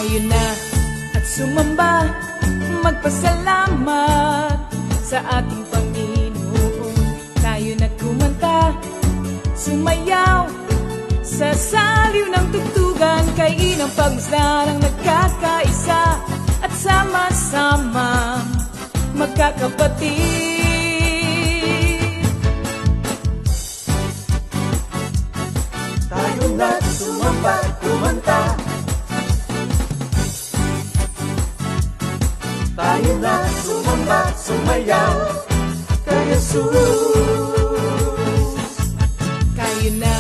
Tayo na at sumamba, magpasalamat sa ating Panginoon. Tayo na kumanta, sumayaw sa saliw ng tugtugan, kay inang pagmasdan ang nagkakaisa at sama-sama magkakapatid. Tayo na sumamba, kumanta. Tayo na sumamba, sumayaw kay Jesus. Tayo na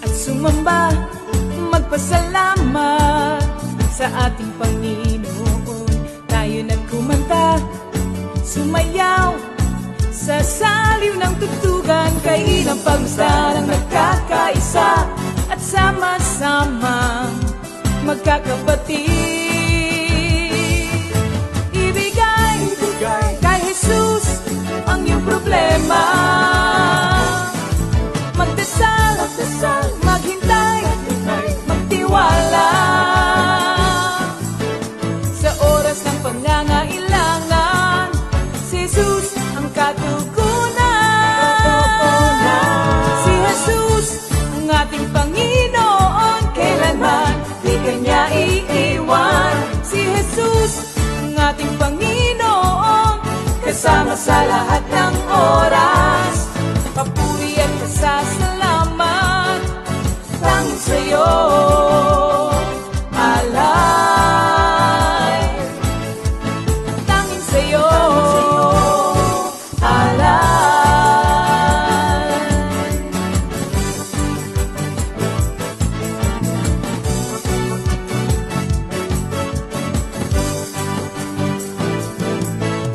at sumamba, magpasalamat sa ating Panginoon. Tayo na kumanta, sumayaw sa saliw ng tugtugan, kay inang pagmasdan ang nagkakaisa at sama-sama magkakapatid. Ibigay kay Jesus ang iyong problema. Magdasal, maghintay, magtiwala. Sa oras ng pangangailangan, si Jesus ang katugunan. Si Jesus ang ating Panginoon, kailanman di Kanya iiwan. Si Jesus ang ating Panginoon, kasama sa lahat ng oras. Papuri at pasasalamat tanging sa'yo, alay. Tanging sa'yo, alay.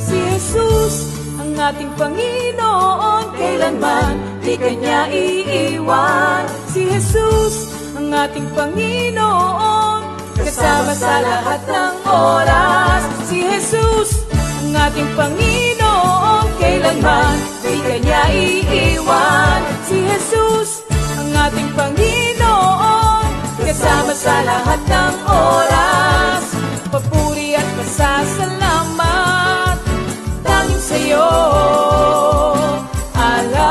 Si Jesus ang ating Panginoon, kailanman di Kanya iiwan. Si Jesus ang ating Panginoon, kasama sa lahat ng oras. Si Jesus ang ating Panginoon, kailanman di Kanya iiwan. Si Jesus ang ating Panginoon, kasama sa lahat ng oras. Papuri at pasasalamat tanging sa'yo, alay.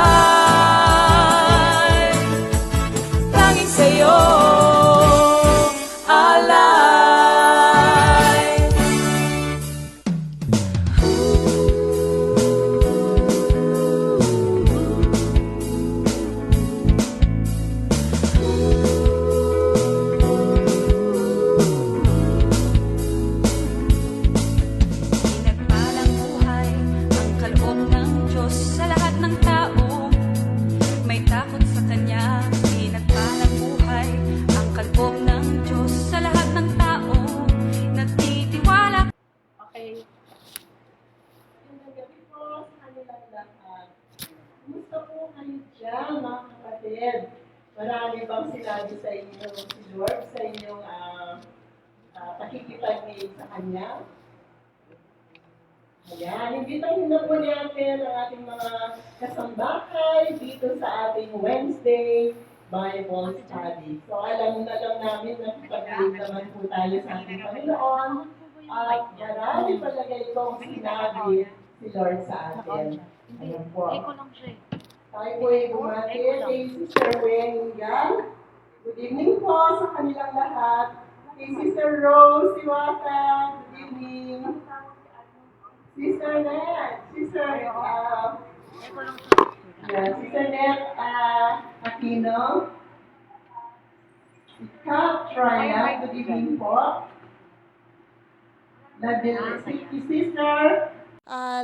Tanging sa'yo, alay. Pinagpalang buhay ang kaloob ng Diyos sa lahat ng tao. May takot sa Kanya. Pinagpalang buhay ang kaloob ng Diyos sa lahat ng tao. Nagtitiwala. Okay. Magandang gabi po sa kanilang lahat. Kumusta po kayo dyan, mga kapatid? Marami bang sinabi sa inyo si Lord sa inyong pakikipag-ibig sa Kanya? Ayan, imbitahin na po natin ang ating mga kasambahay dito sa ating Wednesday Bible Study. So alam na lang namin na pag-ibig naman po tayo sa ating Panginoon at marami palagay kong sinabi si Lord sa atin. Ayan po. Tayo po ay bumati kay Sister Weng Yang. Good evening po sa kanilang lahat. Kay Sister Rose Iwaka. Good evening. Sister Net. Sister Net Aquino. Kat Trina. Good evening po. Sister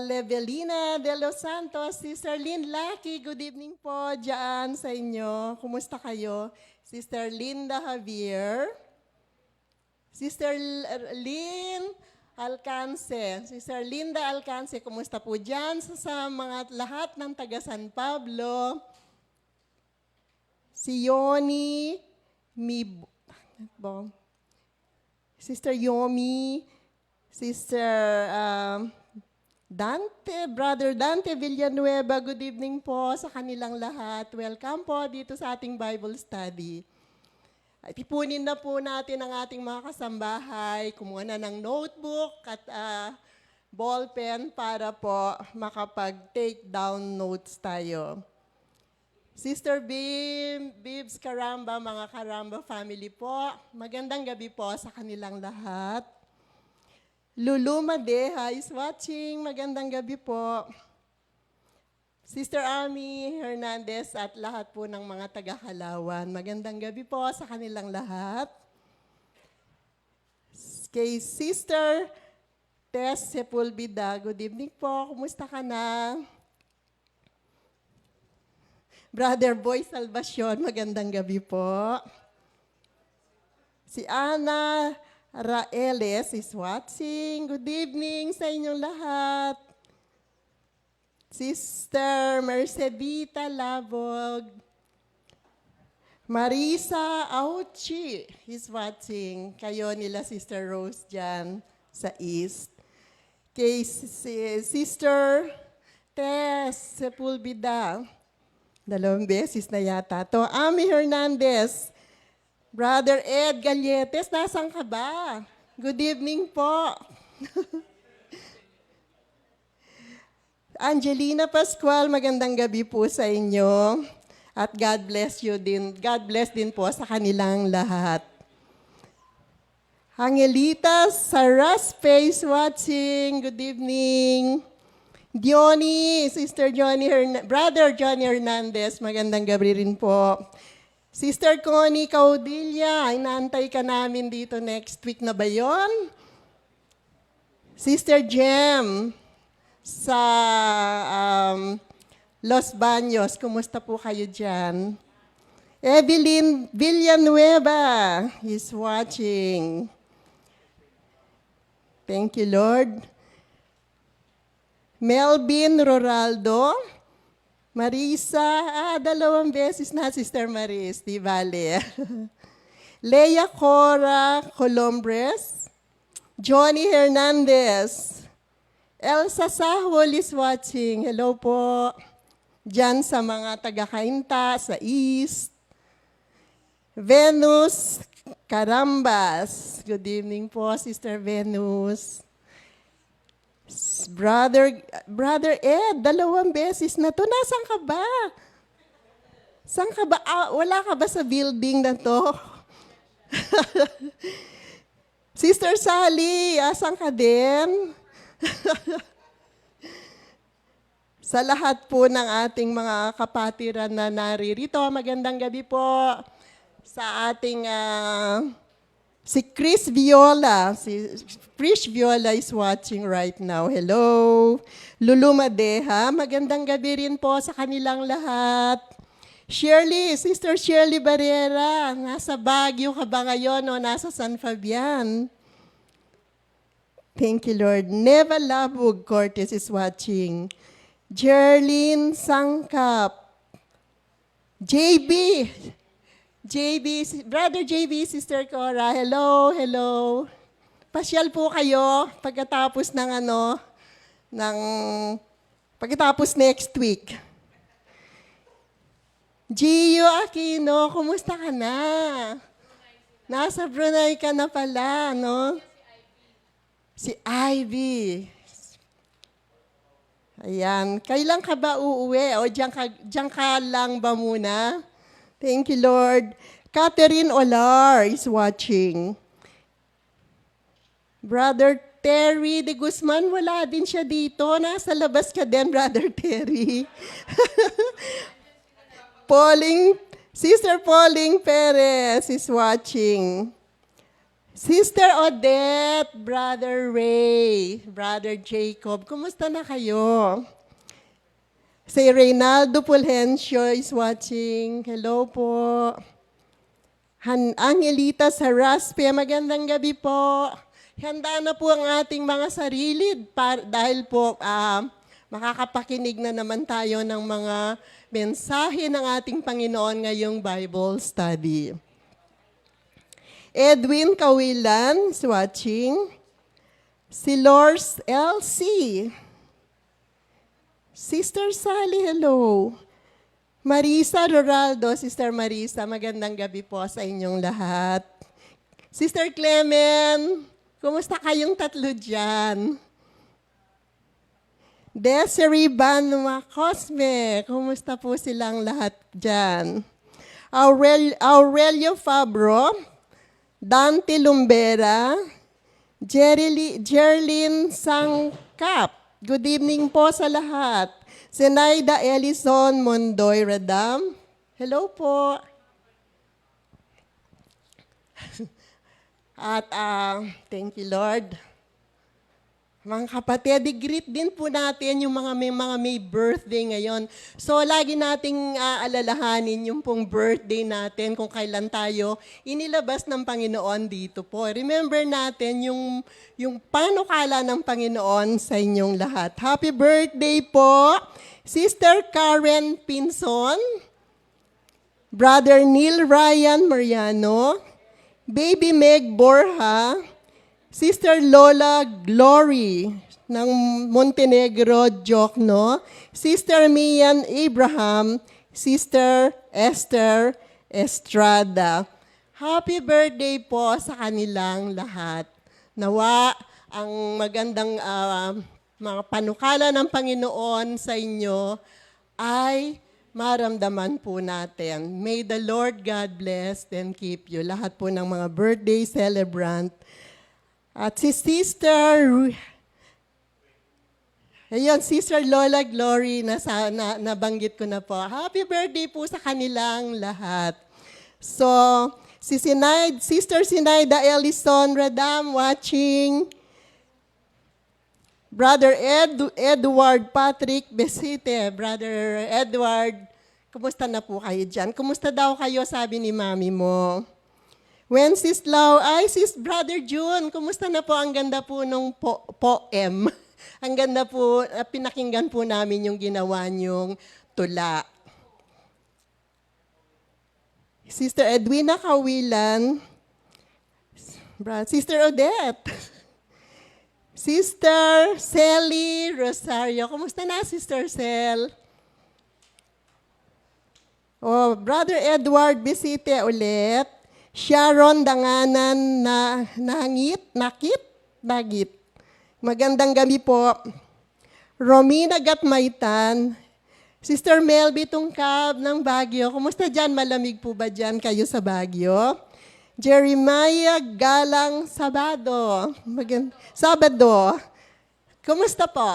Levelina de los Santos, Sister Lynn Lucky, good evening po dyan sa inyo. Kumusta kayo? Sister Linda Javier, Sister Lynn Alcance, Sister Linda Alcance, kumusta po dyan sa mga lahat ng taga San Pablo? Si Yoni, Sister Yomi, Sister Dante, Brother Dante Villanueva, good evening po sa kanilang lahat. Welcome po dito sa ating Bible study. At ipunin na po natin ang ating mga kasambahay, kumuha na ng notebook at ballpen para po makapag-take down notes tayo. Sister Bibs Karamba, mga Karamba family po, magandang gabi po sa kanilang lahat. Lulu Madeha is watching, magandang gabi po. Sister Ami Hernandez at lahat po ng mga taga-Kalawan. Magandang gabi po sa kanilang lahat. Kay Sister Tess Sepulveda, good evening po. Kumusta ka na? Brother Boy Salvacion, magandang gabi po. Si Ana Raeles is watching. Good evening sa inyong lahat. Sister Mercedita Labog. Marisa Auchi is watching. Kayo nila Sister Rose dyan sa East. Kay Sister Tess Sepulveda. 2 beses na yata to. Ami Hernandez. Brother Ed Galletes, nasan ka ba? Good evening po. Angelina Pascual, magandang gabi po sa inyo. At God bless you din. God bless din po sa kanilang lahat. Angelita Saraspe is watching. Good evening. Diony, Sister Johnny Brother Johnny Hernandez, magandang gabi rin po. Sister Connie Caudilla, inaantay ka namin dito next week na ba yon? Sister Jem, sa Los Baños. Kumusta po kayo dyan? Evelyn Villanueva is watching. Thank you, Lord. Melvin Roraldo. Marisa, 2 beses na, Sister Maris, di bale. Leia Cora Colombres. Johnny Hernandez. Elsa Sahol is watching. Hello po. Diyan sa mga taga-Kainta, sa East. Venus Carambas. Good evening po, Sister Venus. Brother Ed, 2 beses na to. Nasaan ka ba? Saan ka ba? Wala ka ba sa building na to? Sister Sally, asan ka din? Sa lahat po ng ating mga kapatiran na naririto, magandang gabi po sa ating si Chris Viola. Si Chris Viola is watching right now. Hello. Lulu Madeha, magandang gabi rin po sa kanilang lahat. Shirley, Sister Shirley Barrera, nasa Baguio ka ba ngayon o nasa San Fabian? Thank you, Lord. Neva Labug Cortez is watching. Jerlyn Sangkap. Brother JB, Sister Cora, hello. Pasyal po kayo pagkatapos pagkatapos next week. Gio Aquino, kumusta ka na? Nasa Brunei ka na pala, no? Si Ivy. Ayan. Kailan ka ba uuwi? O diyan ka lang ba muna? Thank you, Lord. Catherine Olar is watching. Brother Terry de Guzman, wala din siya dito. Nasa labas ka din, Brother Terry. Sister Pauline Perez is watching. Sister Odette, Brother Ray, Brother Jacob, kumusta na kayo? Si Reynaldo Fulgencio is watching. Hello po. Angelita Saraspe, magandang gabi po. Handa na po ang ating mga sarili dahil po makakapakinig na naman tayo ng mga mensahe ng ating Panginoon ngayong Bible study. Edwin Kawilan is watching. Si Lors LC. Sister Sally, hello. Marisa Roraldo, Sister Marisa, magandang gabi po sa inyong lahat. Sister Clemen, kumusta kayong tatlo dyan? Desiree Banua Cosme, kumusta po silang lahat dyan? Aurelio Fabro, Dante Lumbera, Jerlyn Sangkap, good evening po sa lahat. Zenaida Ellison Mondoy Radam, hello po. At thank you Lord. Mga kapatid, i-greet din po natin yung may birthday ngayon. So, lagi nating alalahanin yung pong birthday natin kung kailan tayo inilabas ng Panginoon dito po. Remember natin yung panukala ng Panginoon sa inyong lahat. Happy birthday po, Sister Karen Pinson, Brother Neil Ryan Mariano, Baby Meg Borja, Sister Lola Glory ng Montenegro, Jokno, Sister Mian Abraham, Sister Esther Estrada. Happy birthday po sa kanilang lahat. Nawa ang magandang mga panukala ng Panginoon sa inyo ay maramdaman po natin. May the Lord God bless and keep you. Lahat po ng mga birthday celebrant. At si Sister Lola Glory, nabanggit ko na po. Happy birthday po sa kanilang lahat. So, Sister Sinaida Ellison Radam watching. Brother Edward Patrick Besite. Brother Edward, kumusta na po kayo dyan? Kumusta daw kayo, sabi ni mami mo? Wenceslao, sis Brother June, kumusta na po? Ang ganda po nung poem. Ang ganda po, pinakinggan po namin yung ginawa niyong tula. Sister Edwina Kawilan, Sister Odette, Sister Sally Rosario, kumusta na Sister Sel? Oh, Brother Edward Bisite ulit. Sharon Danganan na Nakit. Magandang gabi po. Romina Gatmaitan, Sister Melby Tungkab ng Baguio. Kumusta dyan? Malamig po ba dyan kayo sa Baguio? Jeremiah Galang Sabado. Sabado. Kumusta po?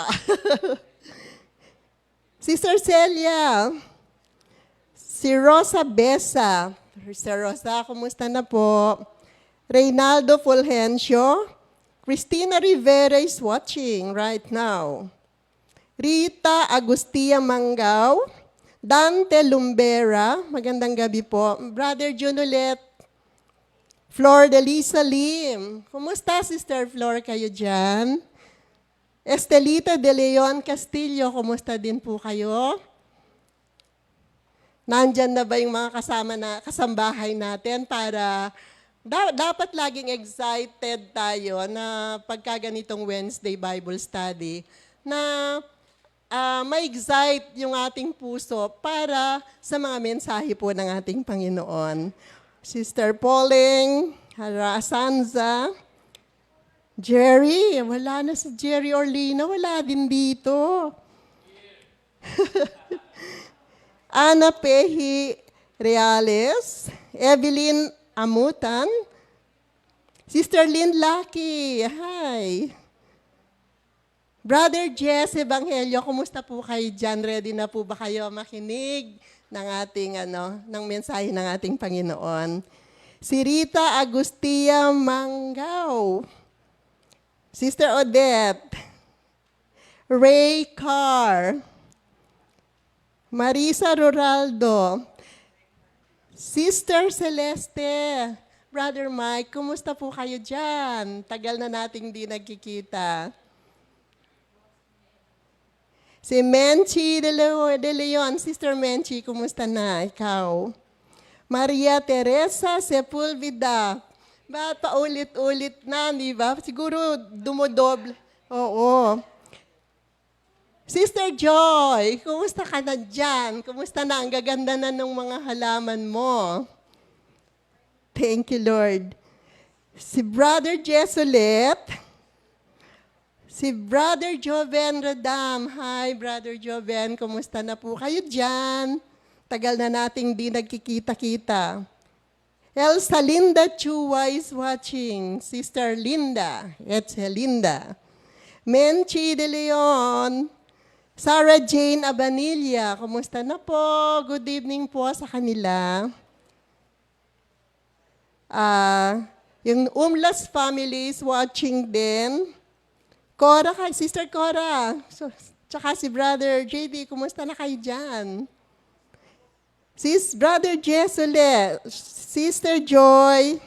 Sister Celia. Si Rosa Besa. Sister Rosa, kumusta na po? Reynaldo Fulgencio. Christina Rivera is watching right now. Rita Agustia Mangaw. Dante Lumbera. Magandang gabi po. Brother Jun ulit. Flor de Lisa Lim. Kumusta, Sister Flor, kayo dyan? Estelita de Leon Castillo, kumusta din po kayo? Nandyan na ba yung mga kasambahay natin para dapat laging excited tayo na pagka ganitong Wednesday Bible Study na ma-excite yung ating puso para sa mga mensahe po ng ating Panginoon. Sister Pauling, Harasanza, Jerry, wala na si Jerry Orlina, wala din dito. Ana Pehi Reales, Evelyn Amutan, Sister Lynn Lucky, hi. Brother Jess Evangelio, kumusta po kayo dyan? Ready na po ba kayo makinig ng ating ng mensahe ng ating Panginoon? Si Rita Agustia Mangaw, Sister Odette, Ray Carr, Marisa Roraldo, Sister Celeste, Brother Mike, kumusta po kayo dyan? Tagal na nating di nagkikita. Si Menchi de Leon, Sister Menchi, kumusta na? Ikaw. Maria Teresa Sepulveda, ba't paulit-ulit na, di ba? Siguro dumodoble. Oo. Sister Joy, kumusta ka na dyan? Kumusta na? Ang gaganda na ng mga halaman mo. Thank you, Lord. Si Brother Jesulet, si Brother Joven Radam. Hi, Brother Joven. Kumusta na po kayo dyan? Tagal na nating di nagkikita-kita. Elsa Linda Chua is watching. Sister Linda. It's Linda. Menchi de Leon. Sarah Jane Abanilla. Kumusta na po? Good evening po sa kanila. Yung Umlas family is watching din. Cora, Sister Cora. Tsaka si Brother JD, kumusta na kayo dyan? Brother Jesule, Sister Joy,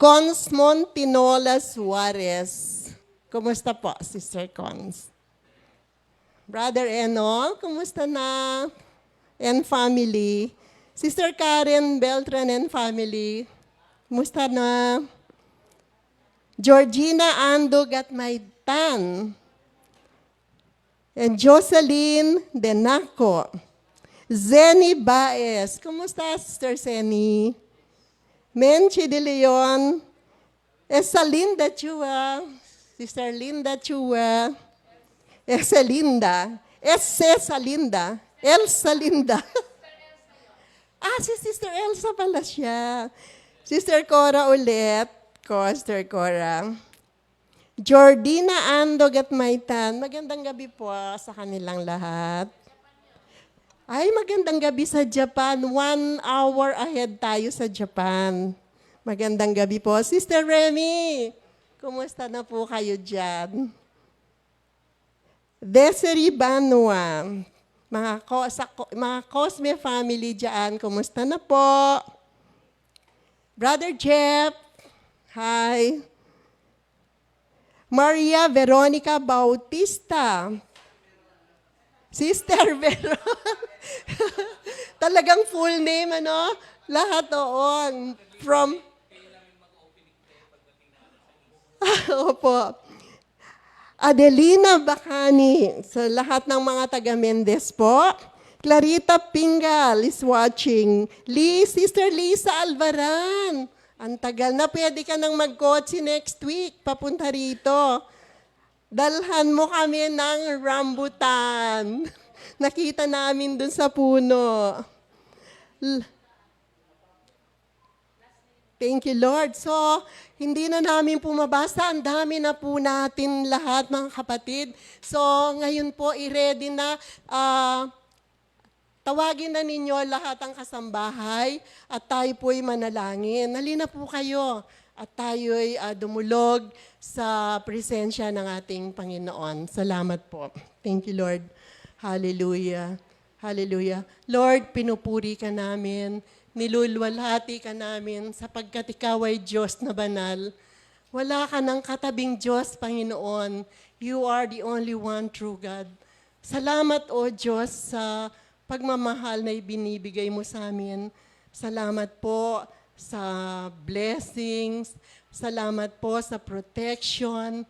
Cons Montinola Suarez. Kumusta po, Sister Cons? Brother Enol, kumusta na? And family. Sister Karen Beltran and family, kumusta na? Georgina Andog at Maitan. And Jocelyn Denaco. Zeni Baez. Kumusta, Sister Zeni? Menchi de Leon. Linda Chua. Sister Linda Chua. Linda. Linda. Elsa Linda. Si Sister Elsa pala siya. Sister Cora ulit. Sister Cora. Jordina Andog at Maitan. Magandang gabi po sa kanilang lahat. Ay, magandang gabi sa Japan. 1 hour ahead tayo sa Japan. Magandang gabi po. Sister Remy, kumusta na po kayo dyan? Desiree Banua, mga Cosme family dyan, kumusta na po? Brother Jeff, hi. Maria Veronica Bautista, Sister Veron. Talagang full name, ano? Lahat doon. From... Opo. Adelina Bacani, sa lahat ng mga taga-Mendez po. Clarita Pingal is watching. Sister Lisa Alvaran. Ang tagal na, pwede ka nang mag-kotse next week. Papunta rito. Dalhan mo kami ng rambutan. Nakita namin dun sa puno. Thank you, Lord. So, hindi na namin pumabasa. Ang dami na po natin lahat, mga kapatid. So, ngayon po, i-ready na. Tawagin na ninyo lahat ang kasambahay at tayo po'y manalangin. Halina po kayo at tayo'y dumulog sa presensya ng ating Panginoon. Salamat po. Thank you, Lord. Hallelujah. Hallelujah. Lord, pinupuri ka namin. Nilulwalhati ka namin sapagkat ikaw ay Diyos na banal. Wala ka ng katabing Diyos, Panginoon. You are the only one true God. Salamat, O Diyos, sa pagmamahal na ibinibigay mo sa amin. Salamat po sa blessings. Salamat po sa protection.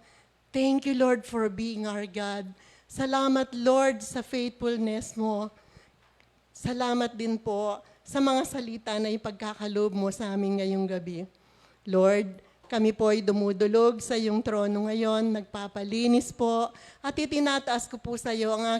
Thank you, Lord, for being our God. Salamat, Lord, sa faithfulness mo. Salamat din po sa mga salita na ipagkakalob mo sa amin ngayong gabi. Lord, kami po ay dumudulog sa iyong trono ngayon, nagpapalinis po, at itinataas ko po sa iyo ang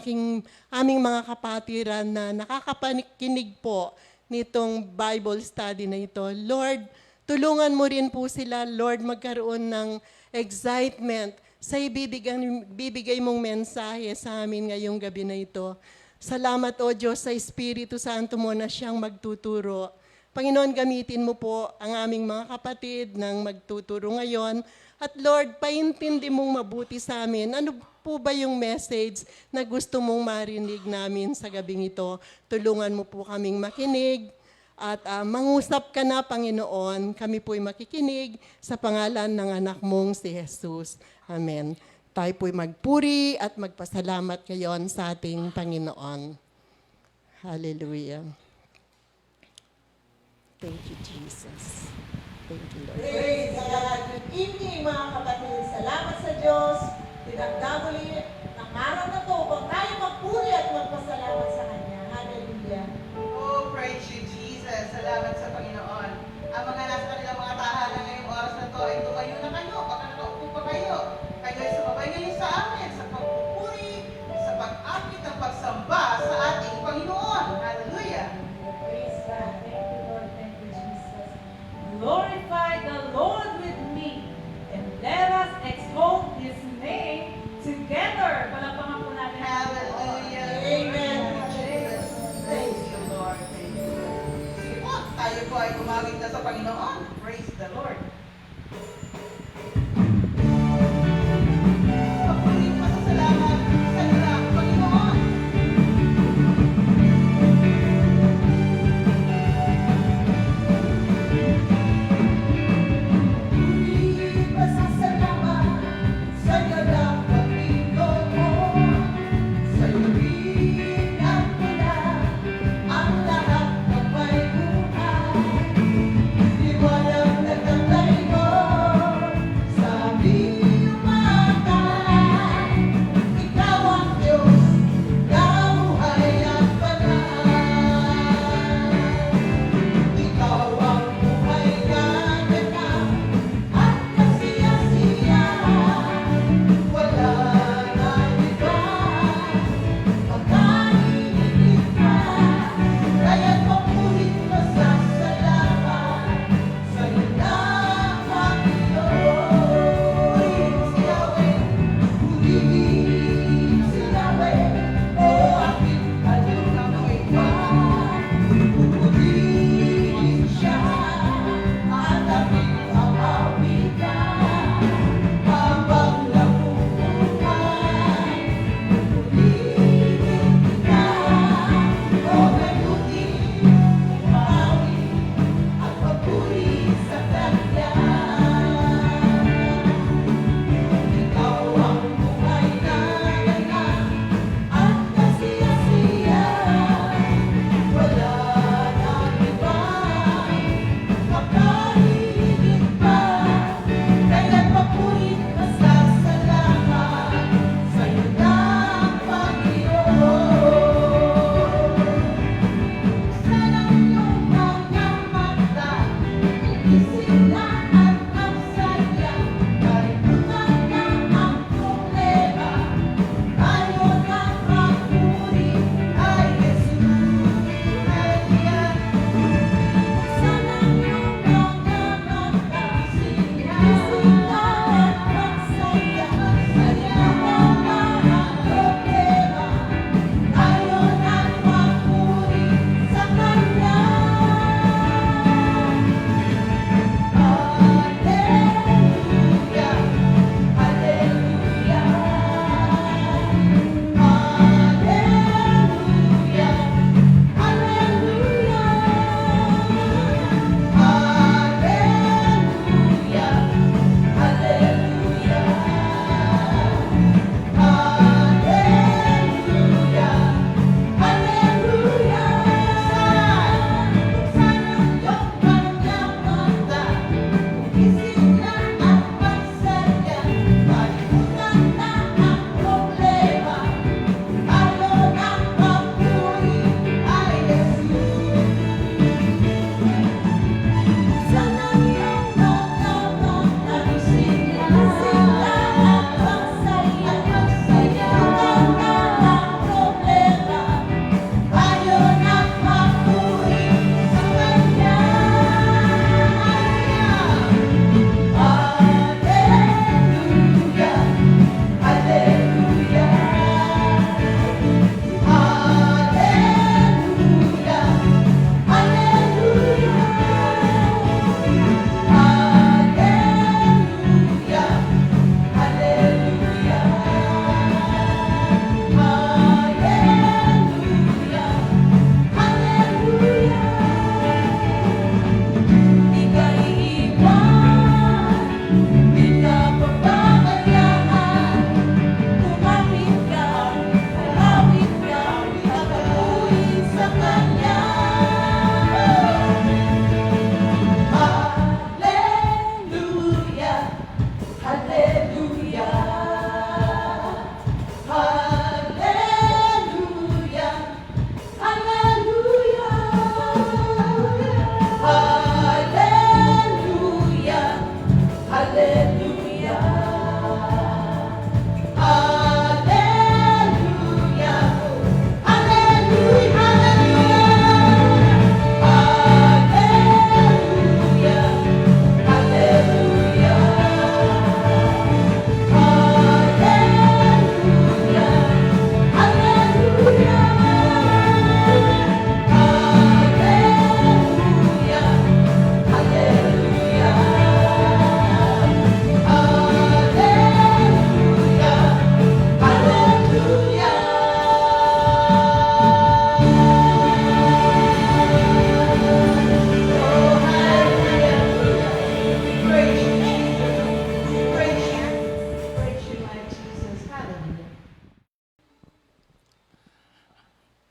aming mga kapatiran na nakakapakinig po nitong Bible study na ito. Lord, tulungan mo rin po sila, Lord, magkaroon ng excitement sa ibibigay mong mensahe sa amin ngayong gabi na ito. Salamat, O Diyos, sa Espiritu Santo mo na siyang magtuturo. Panginoon, gamitin mo po ang aming mga kapatid ng magtuturo ngayon. At Lord, paintindi mong mabuti sa amin. Ano po ba yung message na gusto mong marinig namin sa gabing ito? Tulungan mo po kaming makinig at mangusap ka na, Panginoon. Kami po'y makikinig sa pangalan ng anak mong si Jesus. Amen. Tayo po'y magpuri at magpasalamat ngayon sa ating Panginoon. Hallelujah. Thank you, Jesus. Thank you, Lord. Praise God. Good evening, mga kapatid. Salamat sa Diyos. Tinagdamuli ng araw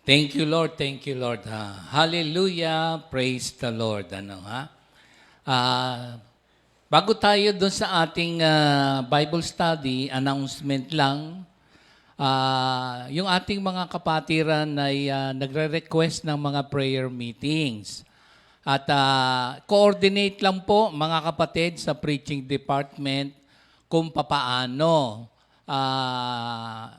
Thank you, Lord. Thank you, Lord. Hallelujah. Praise the Lord. Bago tayo dun sa ating Bible study, announcement lang. Yung ating mga kapatiran ay nagre-request ng mga prayer meetings. At coordinate lang po mga kapatid sa preaching department kung papaano.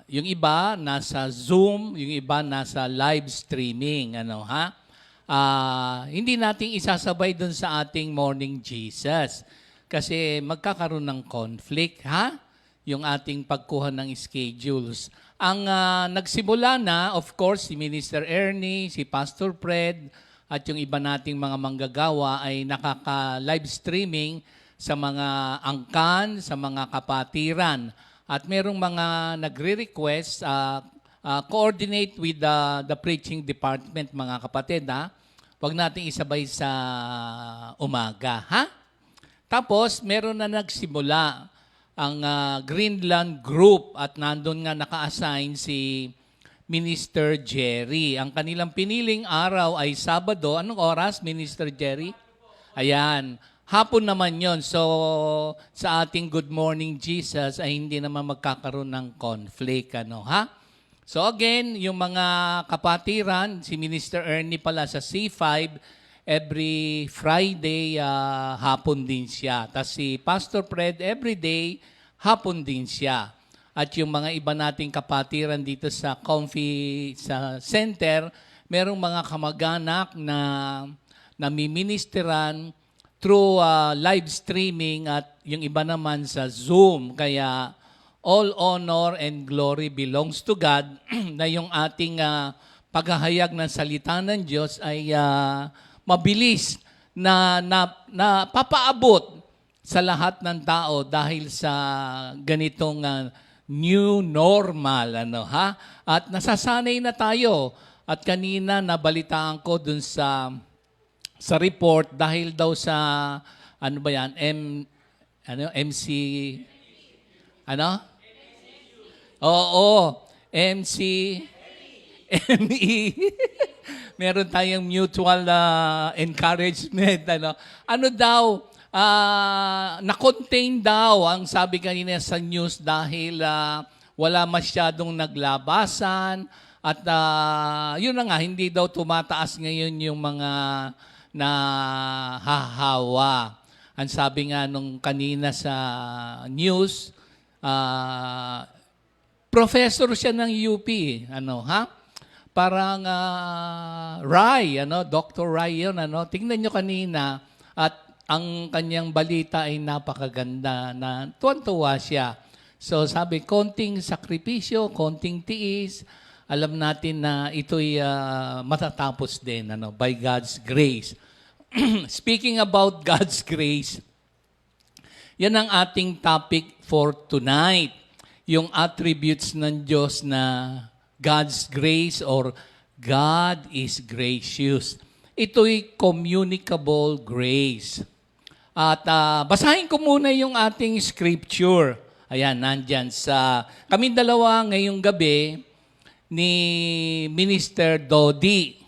Yung iba nasa Zoom, yung iba nasa live streaming, hindi nating isasabay dun sa ating Morning Jesus kasi magkakaroon ng conflict, yung ating pagkuha ng schedules. Ang nagsimula na, of course, si Minister Ernie, si Pastor Fred, at yung iba nating mga manggagawa ay nakaka-live streaming sa mga angkan, sa mga kapatiran. At merong mga nagre-request, coordinate with the preaching department, mga kapatid, Huwag nating isabay sa umaga, Tapos, meron na nagsimula ang Greenland Group at nandun nga naka-assign si Minister Jerry. Ang kanilang piniling araw ay Sabado. Anong oras, Minister Jerry? Ayan. Hapon naman yon. So, sa ating Good Morning Jesus ay hindi naman magkakaroon ng conflict. So again, yung mga kapatiran, si Minister Ernie pala sa C5, every Friday, hapon din siya. Tapos si Pastor Fred, every day, hapon din siya. At yung mga iba nating kapatiran dito sa sa center, merong mga kamag-anak na namiministeran through live streaming at yung iba naman sa Zoom. Kaya all honor and glory belongs to God na yung ating paghahayag ng salita ng Diyos ay mabilis na papaabot sa lahat ng tao dahil sa ganitong new normal. At nasasanay na tayo. At kanina nabalitaan ko dun sa report dahil daw sa MC ME. Meron tayong mutual encouragement. Na-contain daw ang sabi kanina sa news dahil wala masyadong naglabasan at yun na nga, hindi daw tumataas ngayon yung mga nahahawa. Ang sabi nga nung kanina sa news, professor siya ng UP, Parang Rai, Dr. Rai yun, Tingnan nyo kanina at ang kanyang balita ay napakaganda na tuwan-tuwa siya. So sabi, konting sakripisyo, konting tiis, alam natin na ito'y matatapos din by God's grace. Speaking about God's grace, yan ang ating topic for tonight. Yung attributes ng Diyos na God's grace or God is gracious. Ito'y communicable grace. At basahin ko muna yung ating scripture. Ayan, nandyan sa kami dalawa ngayong gabi ni Minister Dodi.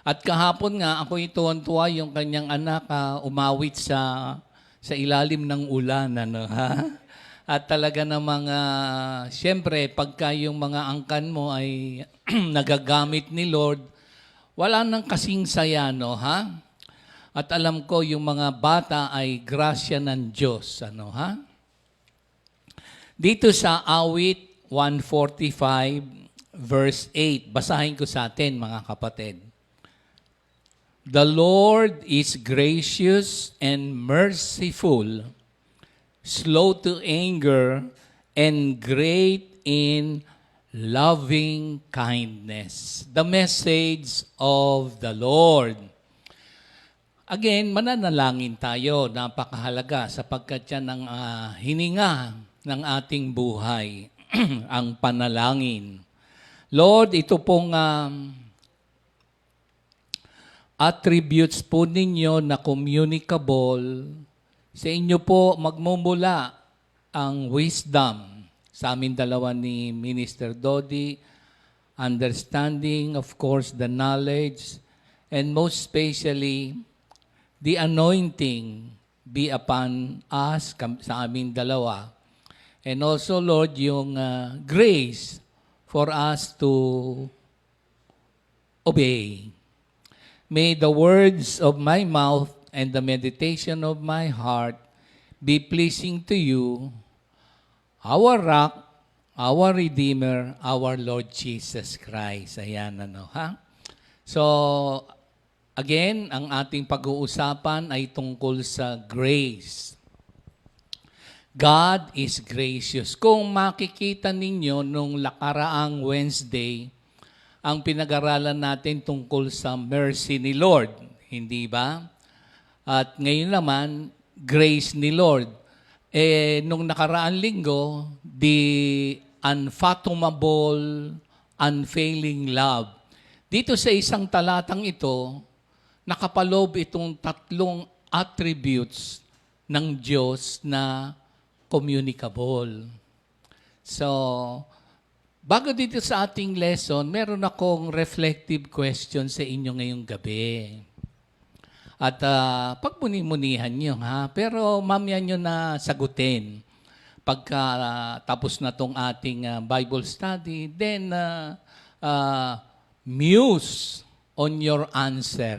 At kahapon nga, ako'y tuwan-tuwa yung kanyang anak umawit sa ilalim ng ulan. At talaga namang, siyempre, pagka yung mga angkan mo ay nagagamit ni Lord, wala nang kasing saya, At alam ko, yung mga bata ay grasya ng Diyos, Dito sa awit 145 verse 8, basahin ko sa atin mga kapatid. The Lord is gracious and merciful, slow to anger, and great in loving kindness. The message of the Lord. Again, mananalangin tayo. Napakahalaga sapagkat yan ang hininga ng ating buhay, ang panalangin. Lord, ito pong attributes po ninyo na communicable, sa inyo po magmumula ang wisdom. Sa amin dalawa ni Minister Dodi, understanding, of course, the knowledge, and most especially, the anointing be upon us, sa amin dalawa. And also, Lord, yung grace for us to obey. May the words of my mouth and the meditation of my heart be pleasing to you, our rock, our Redeemer, our Lord Jesus Christ. Ayan, ha? So, again, ang ating pag-uusapan ay tungkol sa grace. God is gracious. Kung makikita ninyo nung nakaraang Wednesday, ang pinag-aralan natin tungkol sa mercy ni Lord, hindi ba? At ngayon naman, grace ni Lord. Nung nakaraang linggo, the unfathomable, unfailing love. Dito sa isang talatang ito, nakapaloob itong tatlong attributes ng Diyos na communicable. So, bago dito sa ating lesson, meron akong reflective question sa inyo ngayong gabi. At pagmuni-munihan nyo, ha? Pero mamaya nyo na sagutin. Pagka tapos na tong ating Bible study, then muse on your answer.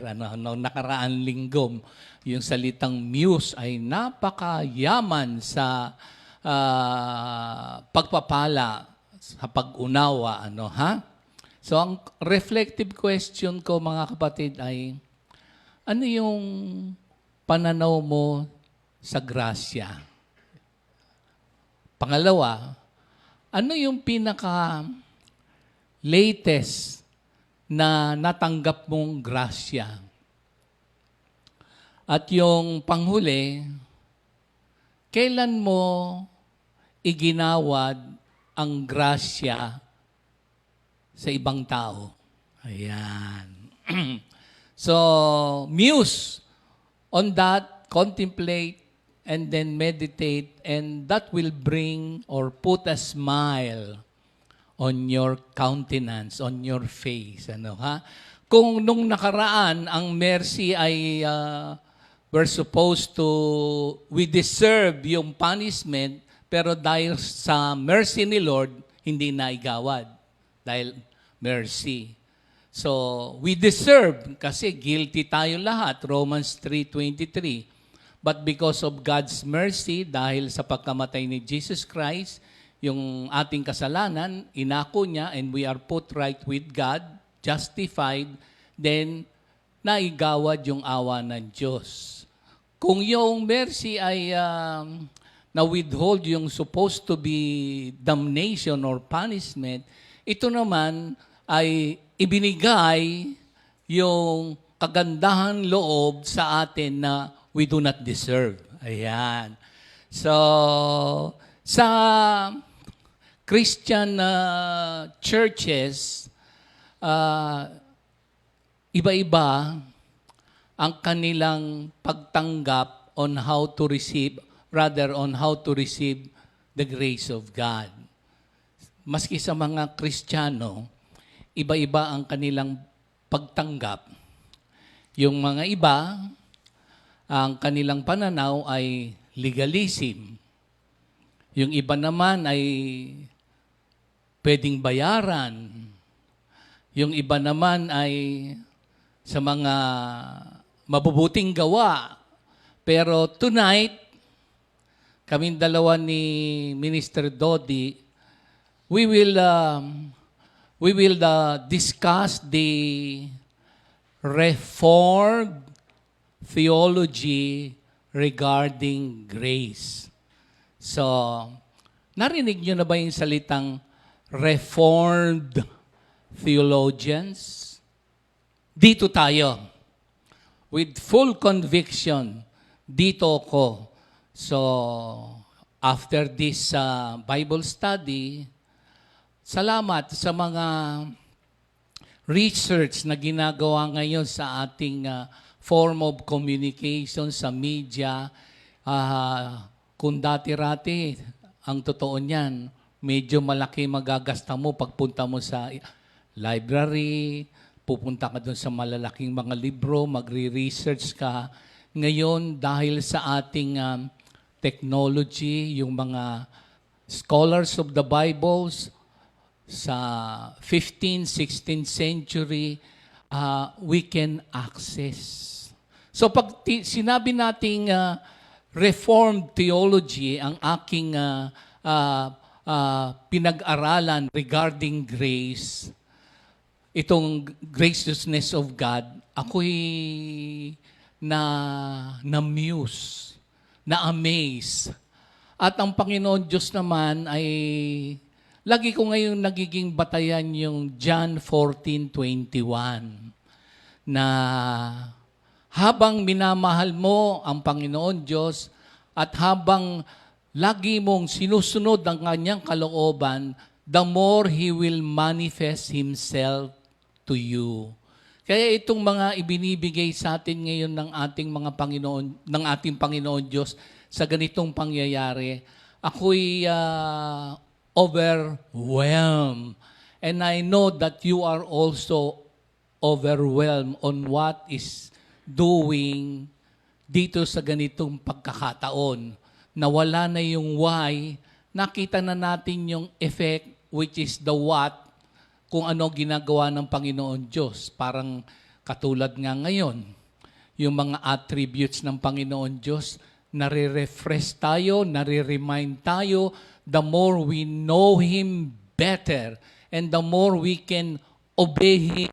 Nakaraan linggo, yung salitang muse ay napakayaman sa pagpapala, sa pag-unawa, ha? So, ang reflective question ko, mga kapatid, ay ano yung pananaw mo sa grasya? Pangalawa, ano yung pinaka-latest na natanggap mong grasya? At yung panghuli, kailan mo iginawad ang grasya sa ibang tao? Ayan. So, muse on that, contemplate, and then meditate, and that will bring or put a smile on your countenance, on your face. Ha? Kung nung nakaraan, ang mercy ay we deserve yung punishment, pero dahil sa mercy ni Lord, hindi naigawad. Dahil mercy. So, we deserve, kasi guilty tayo lahat, Romans 3:23. But because of God's mercy, dahil sa pagkamatay ni Jesus Christ, yung ating kasalanan, inako niya, and we are put right with God, justified, then naigawad yung awa ng Diyos. Kung yung mercy ay na-withhold yung supposed to be damnation or punishment, ito naman ay ibinigay yung kagandahan loob sa atin na we do not deserve. Ayan. So, sa Christian churches, iba-iba ang kanilang pagtanggap on how to receive the grace of God. Maski sa mga Kristiyano, iba-iba ang kanilang pagtanggap. Yung mga iba, ang kanilang pananaw ay legalism. Yung iba naman ay pwedeng bayaran. Yung iba naman ay sa mga mabubuting gawa. Pero tonight, kaming dalawa ni Minister Dodi, we will discuss the Reformed theology regarding grace. So, narinig nyo na ba yung salitang Reformed theologians? Dito tayo. With full conviction, dito ako. So, after this Bible study, salamat sa mga research na ginagawa ngayon sa ating form of communication sa media. Kung dati-rati, ang totoo niyan, medyo malaki magagasta mo pagpunta mo sa library, pupunta ka doon sa malalaking mga libro, magre-research ka. Ngayon, dahil sa ating technology, yung mga scholars of the Bibles, sa 15th, 16th century, we can access. So pag sinabi nating Reformed theology, ang aking pinag-aralan regarding grace, itong graciousness of God, ako'y na-muse, na-amaze. At ang Panginoon Diyos naman ay lagi ko ngayon nagiging batayan yung John 14:21 na habang minamahal mo ang Panginoon Diyos at habang lagi mong sinusunod ang kanyang kalooban, the more He will manifest Himself to you. Kaya itong mga ibinibigay sa atin ngayon ng ating mga Panginoon, ng ating Panginoon Diyos sa ganitong pangyayari, ako'y overwhelmed. And I know that you are also overwhelmed on what is doing dito sa ganitong pagkakataon. Nawala na yung why, nakita na natin yung effect, which is the what, kung ano ginagawa ng Panginoon Diyos. Parang katulad nga ngayon, yung mga attributes ng Panginoon Diyos, nare-refresh tayo, nare-remind tayo, the more we know Him better and the more we can obey Him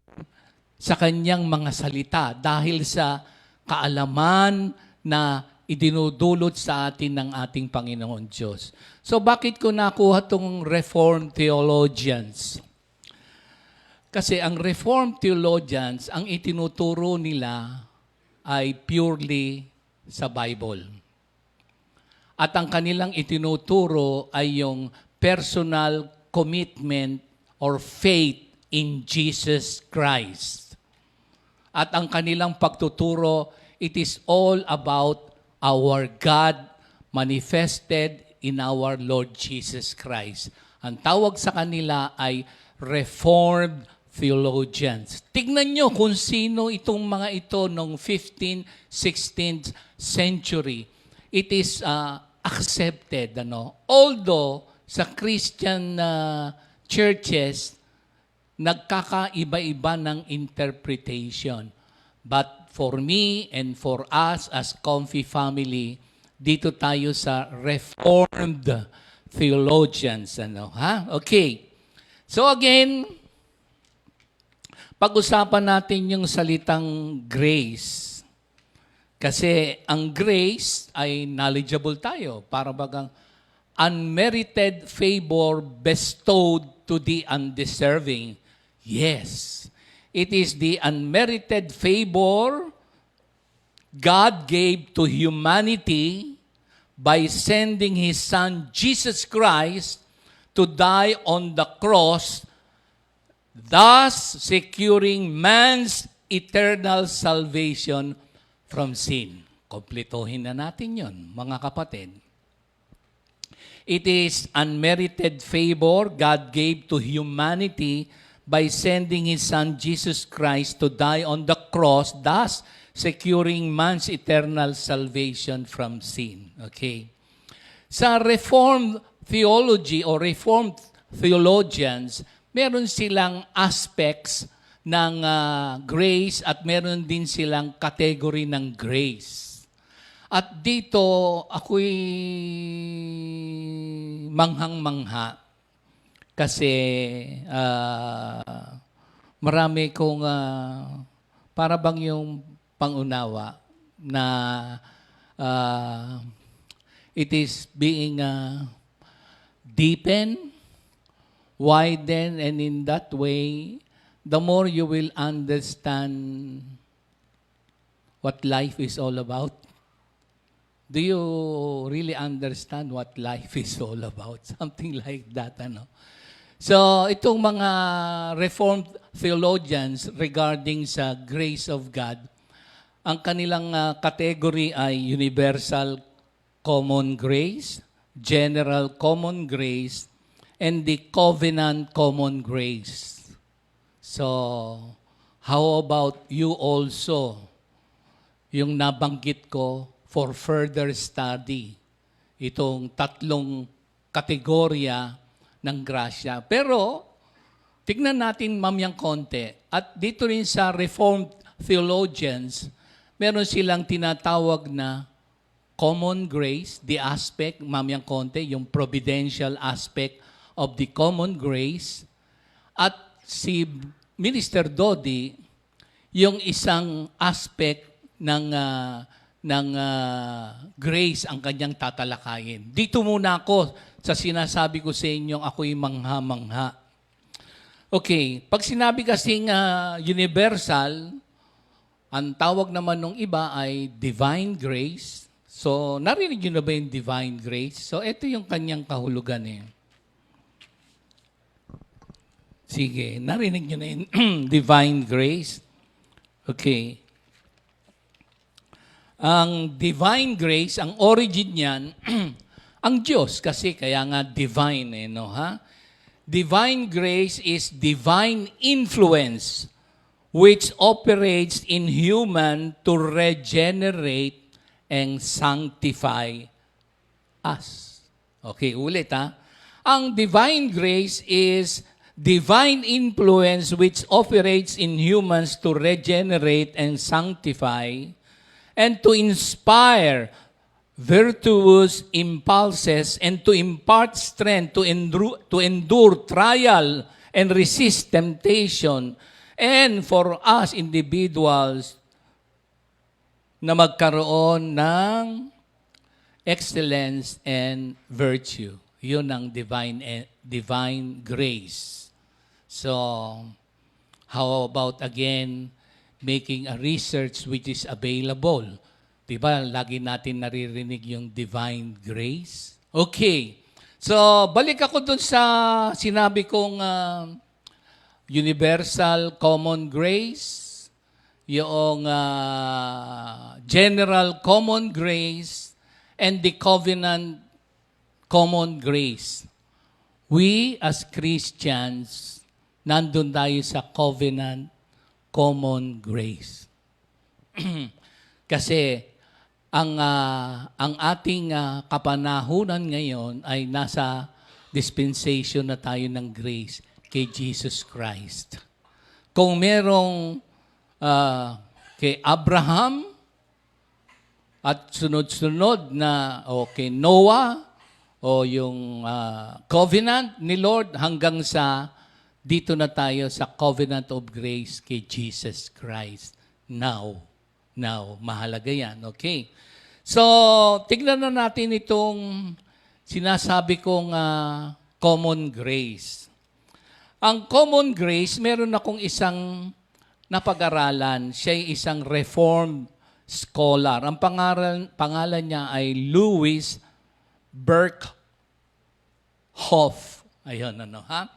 sa Kanyang mga salita dahil sa kaalaman na idinudulot sa atin ng ating Panginoon Diyos. So bakit ko nakuha itong Reformed theologians? Kasi ang Reformed theologians, ang itinuturo nila ay purely sa Bible. At ang kanilang itinuturo ay yung personal commitment or faith in Jesus Christ. At ang kanilang pagtuturo, it is all about our God manifested in our Lord Jesus Christ. Ang tawag sa kanila ay Reformed theologians. Tignan nyo kung sino itong mga ito noong 15th, 16th century. It is accepted. Although sa Christian churches, nagkakaiba-iba ng interpretation. But for me and for us as Comfy Family, dito tayo sa Reformed theologians. Okay. So again, pag-usapan natin yung salitang grace. Kasi ang grace ay knowledgeable tayo. Para bagang unmerited favor bestowed to the undeserving. Yes. It is the unmerited favor God gave to humanity by sending His Son, Jesus Christ, to die on the cross, thus securing man's eternal salvation from sin. Kompletohin na natin yon, mga kapatid. It is unmerited favor God gave to humanity by sending His Son Jesus Christ to die on the cross, thus securing man's eternal salvation from sin. Okay. Sa Reformed theology or Reformed theologians, meron silang aspects ng grace at meron din silang category ng grace. At dito, ako'y manghang-mangha kasi marami kong para bang yung pangunawa na it is being deepened, widened, and in that way, the more you will understand what life is all about. Do you really understand what life is all about? Something like that, ano? So, itong mga Reformed theologians regarding sa grace of God, ang kanilang category ay universal common grace, general common grace, and the covenant common grace. So, how about you also? Yung nabanggit ko for further study, itong tatlong kategorya ng grasya. Pero, tignan natin mamayang konti. At dito rin sa Reformed theologians, meron silang tinatawag na common grace, the aspect, mamayang konti, yung providential aspect of the common grace. At si Minister Dodi, yung isang aspect ng grace ang kanyang tatalakayin. Dito muna ako sa sinasabi ko sa inyong ako'y mangha-mangha. Okay, pag sinabi kasing universal, ang tawag naman ng iba ay divine grace. So, narinig nyo na ba yung divine grace? So, ito yung kanyang kahulugan eh. Sige, narinig nyo na yung divine grace. Okay. Ang divine grace, ang origin niyan, ang Diyos, kasi kaya nga divine, no, ha? Divine grace is divine influence which operates in human to regenerate and sanctify us. Okay, ulit ha. Ang divine grace is divine influence which operates in humans to regenerate and sanctify and to inspire virtuous impulses and to impart strength to endure trial and resist temptation, and for us individuals na magkaroon ng excellence and virtue. Yun ang divine grace. So, how about again, making a research which is available? Diba, lagi natin naririnig yung divine grace. Okay. So, balik ako dun sa sinabi kong universal common grace, yung general common grace, and the covenant common grace. We as Christians, nandun tayo sa covenant common grace. Kasi ang ating kapanahunan ngayon ay nasa dispensation na tayo ng grace kay Jesus Christ. Kung merong kay Abraham at sunod-sunod na kay Noah o yung covenant ni Lord hanggang sa dito na tayo sa covenant of grace kay Jesus Christ. Now, mahalaga yan. Okay. So, tignan na natin itong sinasabi kong common grace. Ang common grace, meron akong isang napag-aralan. Siya ay isang reformed scholar. Ang pangalan niya ay Louis Berkhoff. Ayun, ha?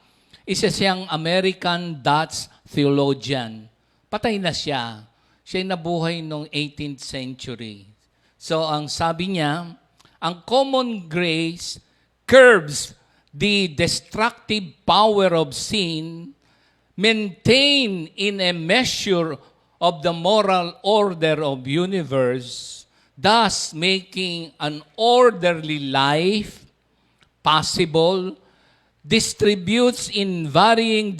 Isa siyang American Dutch theologian. Patay na siya. Siya'y nabuhay noong 18th century. So, ang sabi niya, ang common grace curbs the destructive power of sin, maintain in a measure of the moral order of universe, thus making an orderly life possible, distributes in varying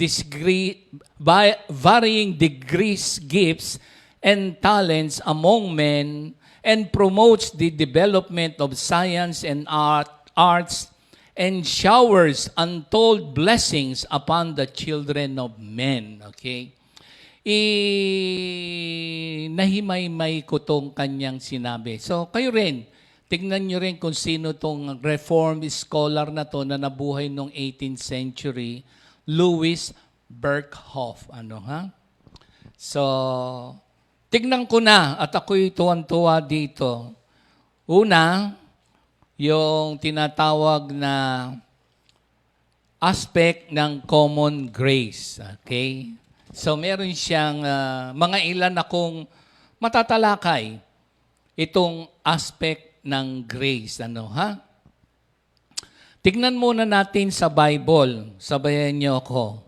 degrees gifts and talents among men, and promotes the development of science and arts and showers untold blessings upon the children of men. Okay? Nahimay-may ko tong kanyang sinabi. So, kayo rin, tignan nyo rin kung sino tong reformed scholar na to na nabuhay noong 18th century, Louis Berkhoff. So, tignan ko na at ako'y tuwan-tuwa dito. Una, yung tinatawag na aspect ng common grace. Okay? So, meron siyang mga ilan akong matatalakay itong aspect ng grace. Tignan muna natin sa Bible. Sabayan niyo ako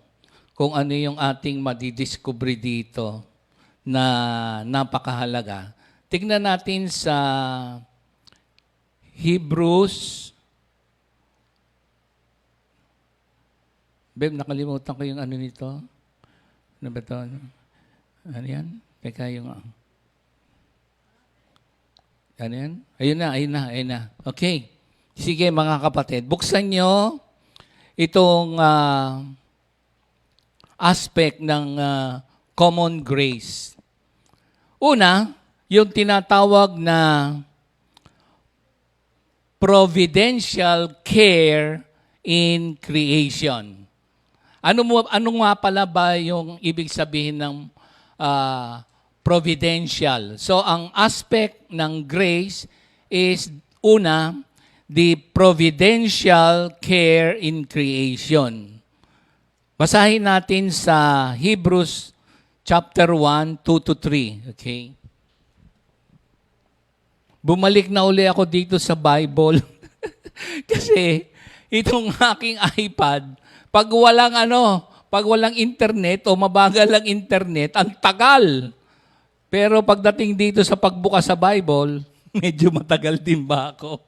kung ano yung ating madidiscover dito na napakahalaga. Tignan natin sa Hebrews. Babe, nakalimutan ko yung ano nito. Ano ba ito? Ano yan? Teka yung... Ano yan? Ayun na. Okay. Sige mga kapatid, buksan nyo itong aspect ng common grace. Una, yung tinatawag na providential care in creation. Ano nga pala ba yung ibig sabihin ng providential? So, ang aspect ng grace is, una, the providential care in creation. Basahin natin sa Hebrews chapter 1, 2-3. Okay? Bumalik na uli ako dito sa Bible. Kasi itong aking iPad, pag walang internet o mabagal ang internet, ang tagal. Pero pagdating dito sa pagbukas sa Bible, medyo matagal din ba ako?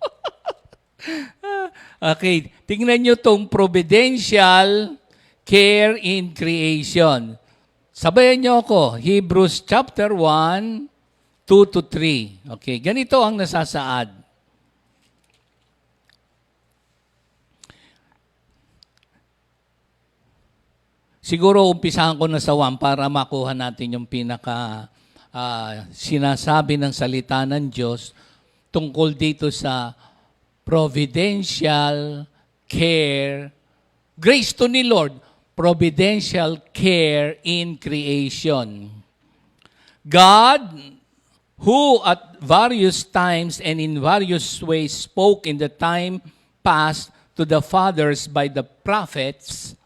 Okay, tingnan nyo tong providential care in creation. Sabayan nyo ako, Hebrews chapter 1, 2-3. Okay, ganito ang nasasaad. Siguro umpisahan ko na sa 1 para makuha natin yung pinaka sinasabi ng salita ng Diyos tungkol dito sa providential care, grace to ni Lord, providential care in creation. God, who at various times and in various ways spoke in the time past to the fathers by the prophets,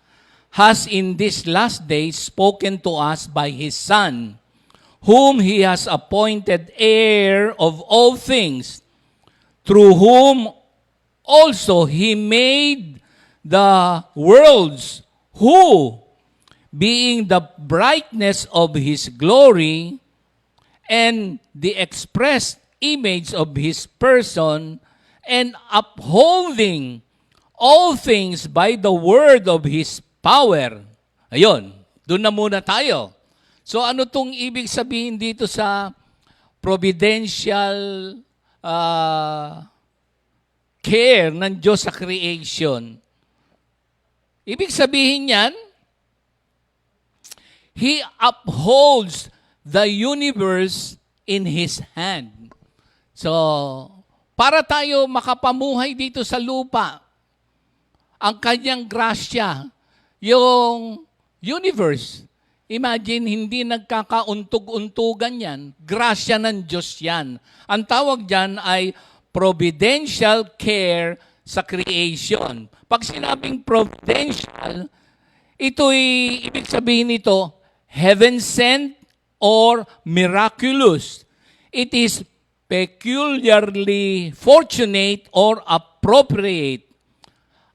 has in these last days spoken to us by His Son, whom He has appointed heir of all things, through whom also He made the worlds, who, being the brightness of His glory and the express image of His person, and upholding all things by the word of His power. Ayun, doon na muna tayo. So ano tong ibig sabihin dito sa providential care ng Diyos sa creation? Ibig sabihin yan, He upholds the universe in His hand. So, para tayo makapamuhay dito sa lupa, ang kanyang grasya, yung universe. Imagine, hindi nagkakauntog-untugan yan. Grasya ng Diyos yan. Ang tawag dyan ay providential care sa creation. Pag sinabing providential, ito'y, ibig sabihin nito, heaven-sent or miraculous. It is peculiarly fortunate or appropriate.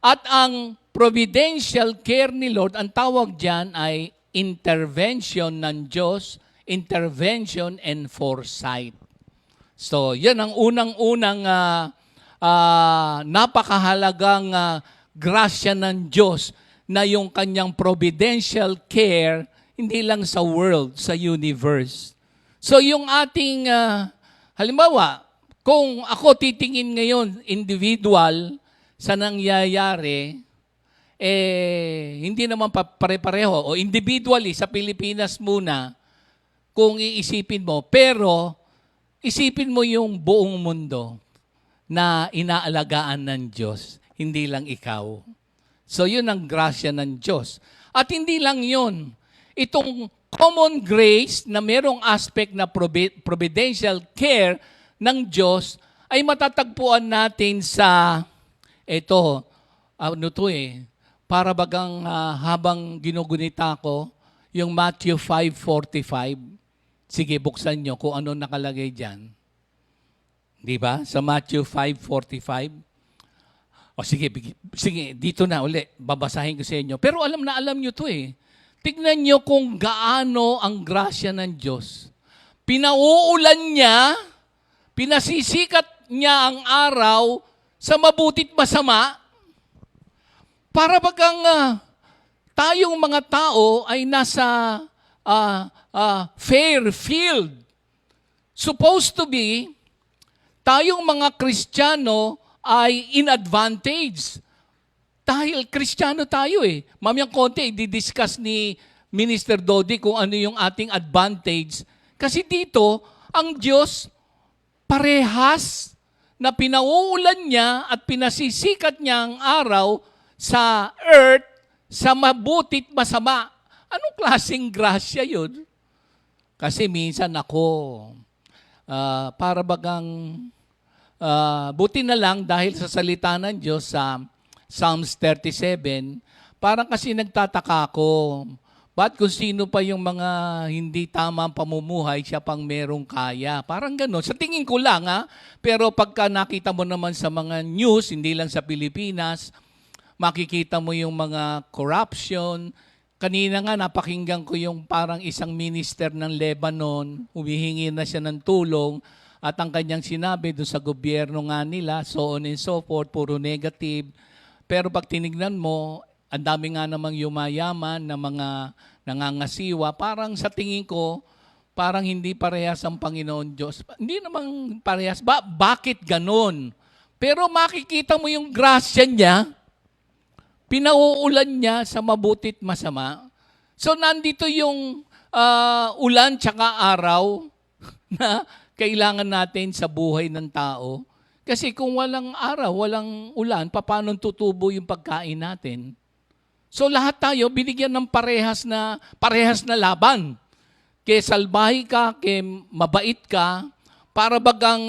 At ang providential care ni Lord, ang tawag dyan ay intervention ng Diyos, intervention and foresight. So, yan ang unang-unang napakahalagang grasya ng Diyos na yung kanyang providential care, hindi lang sa world, sa universe. So, yung ating Halimbawa, kung ako titingin ngayon individual sa nangyayari, hindi naman pare-pareho. O individually, sa Pilipinas muna, kung iisipin mo. Pero, isipin mo yung buong mundo na inaalagaan ng Diyos, hindi lang ikaw. So, yun ang grasya ng Diyos. At hindi lang yun. Itong common grace na merong aspect na providential care ng Diyos ay matatagpuan natin sa, para bagang habang ginugunita ko, yung Matthew 5:45. Sige, buksan nyo kung ano nakalagay dyan. Di ba? Sa Matthew 5:45. O sige, dito na uli. Babasahin ko sa inyo. Pero alam nyo to eh. Tignan nyo kung gaano ang grasya ng Diyos. Pinauulan niya, pinasisikat niya ang araw sa mabutit masama, para bagang tayong mga tao ay nasa fair field. Supposed to be, tayong mga Kristiyano ay in advantage. Dahil Kristiyano tayo eh. Mamayang konti, i-discuss ni Minister Dodi kung ano yung ating advantage. Kasi dito, ang Diyos parehas na pinauulan niya at pinasisikat niya ang araw sa earth, sa mabutit masama. Anong klaseng grasya yun? Kasi minsan ako, para bagang, buti na lang dahil sa salita ng Diyos sa Psalms 37, parang kasi nagtataka ako, ba't kung sino pa yung mga hindi tamang pamumuhay, siya pang merong kaya? Parang gano'n. Sa tingin ko lang pero pagka nakita mo naman sa mga news, hindi lang sa Pilipinas, makikita mo yung mga corruption. Kanina nga napakinggan ko yung parang isang minister ng Lebanon, humihingi na siya ng tulong at ang kanyang sinabi doon sa gobyerno nga nila, so on and so forth, puro negative. Pero pag tinignan mo, ang dami nga namang yumayaman na mga nangangasiwa, parang sa tingin ko, parang hindi parehas ang Panginoon Diyos. Hindi namang parehas. Bakit ganon? Pero makikita mo yung grasya niya, pinauulan niya sa mabutit masama. So nandito yung ulan tsaka araw na kailangan natin sa buhay ng tao. Kasi kung walang araw, walang ulan, paano tutubo yung pagkain natin? So lahat tayo binigyan ng parehas na laban. Kaya salbahe ka, kaya mabait ka, para bagang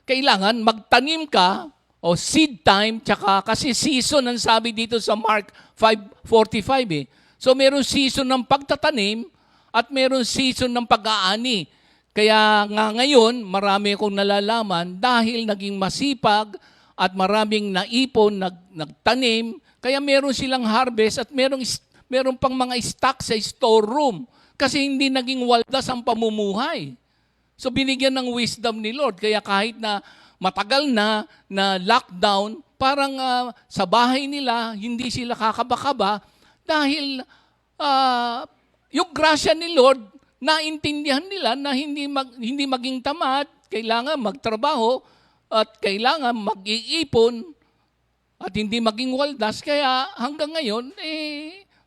kailangan magtanim ka, o seed time, tsaka kasi season ang sabi dito sa Mark 5:45 eh. So meron season ng pagtatanim at meron season ng pag-aani. Kaya nga ngayon, marami akong nalalaman dahil naging masipag at maraming naipon, nagtanim, kaya meron silang harvest at meron pang mga stock sa storeroom kasi hindi naging waldas ang pamumuhay. So binigyan ng wisdom ni Lord, kaya kahit na matagal na lockdown, parang sa bahay nila, hindi sila kakaba-kaba dahil yung grasya ni Lord, naintindihan nila na hindi maging tamad, kailangan magtrabaho at kailangan mag-iipon at hindi maging waldas. Kaya hanggang ngayon,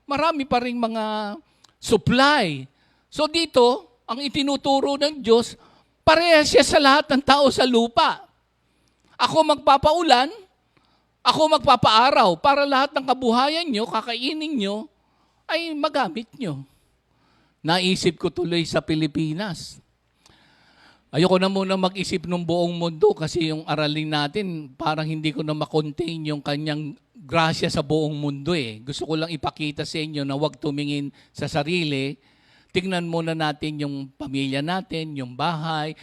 marami pa rin mga supply. So dito, ang itinuturo ng Diyos, parehas siya sa lahat ng tao sa lupa. Ako magpapaulan, ako magpapaaraw para lahat ng kabuhayan nyo, kakainin nyo, ay magamit nyo. Naisip ko tuloy sa Pilipinas. Ayoko na muna mag-isip ng buong mundo kasi yung aralin natin, parang hindi ko na makontain yung kanyang grasya sa buong mundo eh. Gusto ko lang ipakita sa inyo na huwag tumingin sa sarili. Tingnan muna natin yung pamilya natin, yung bahay,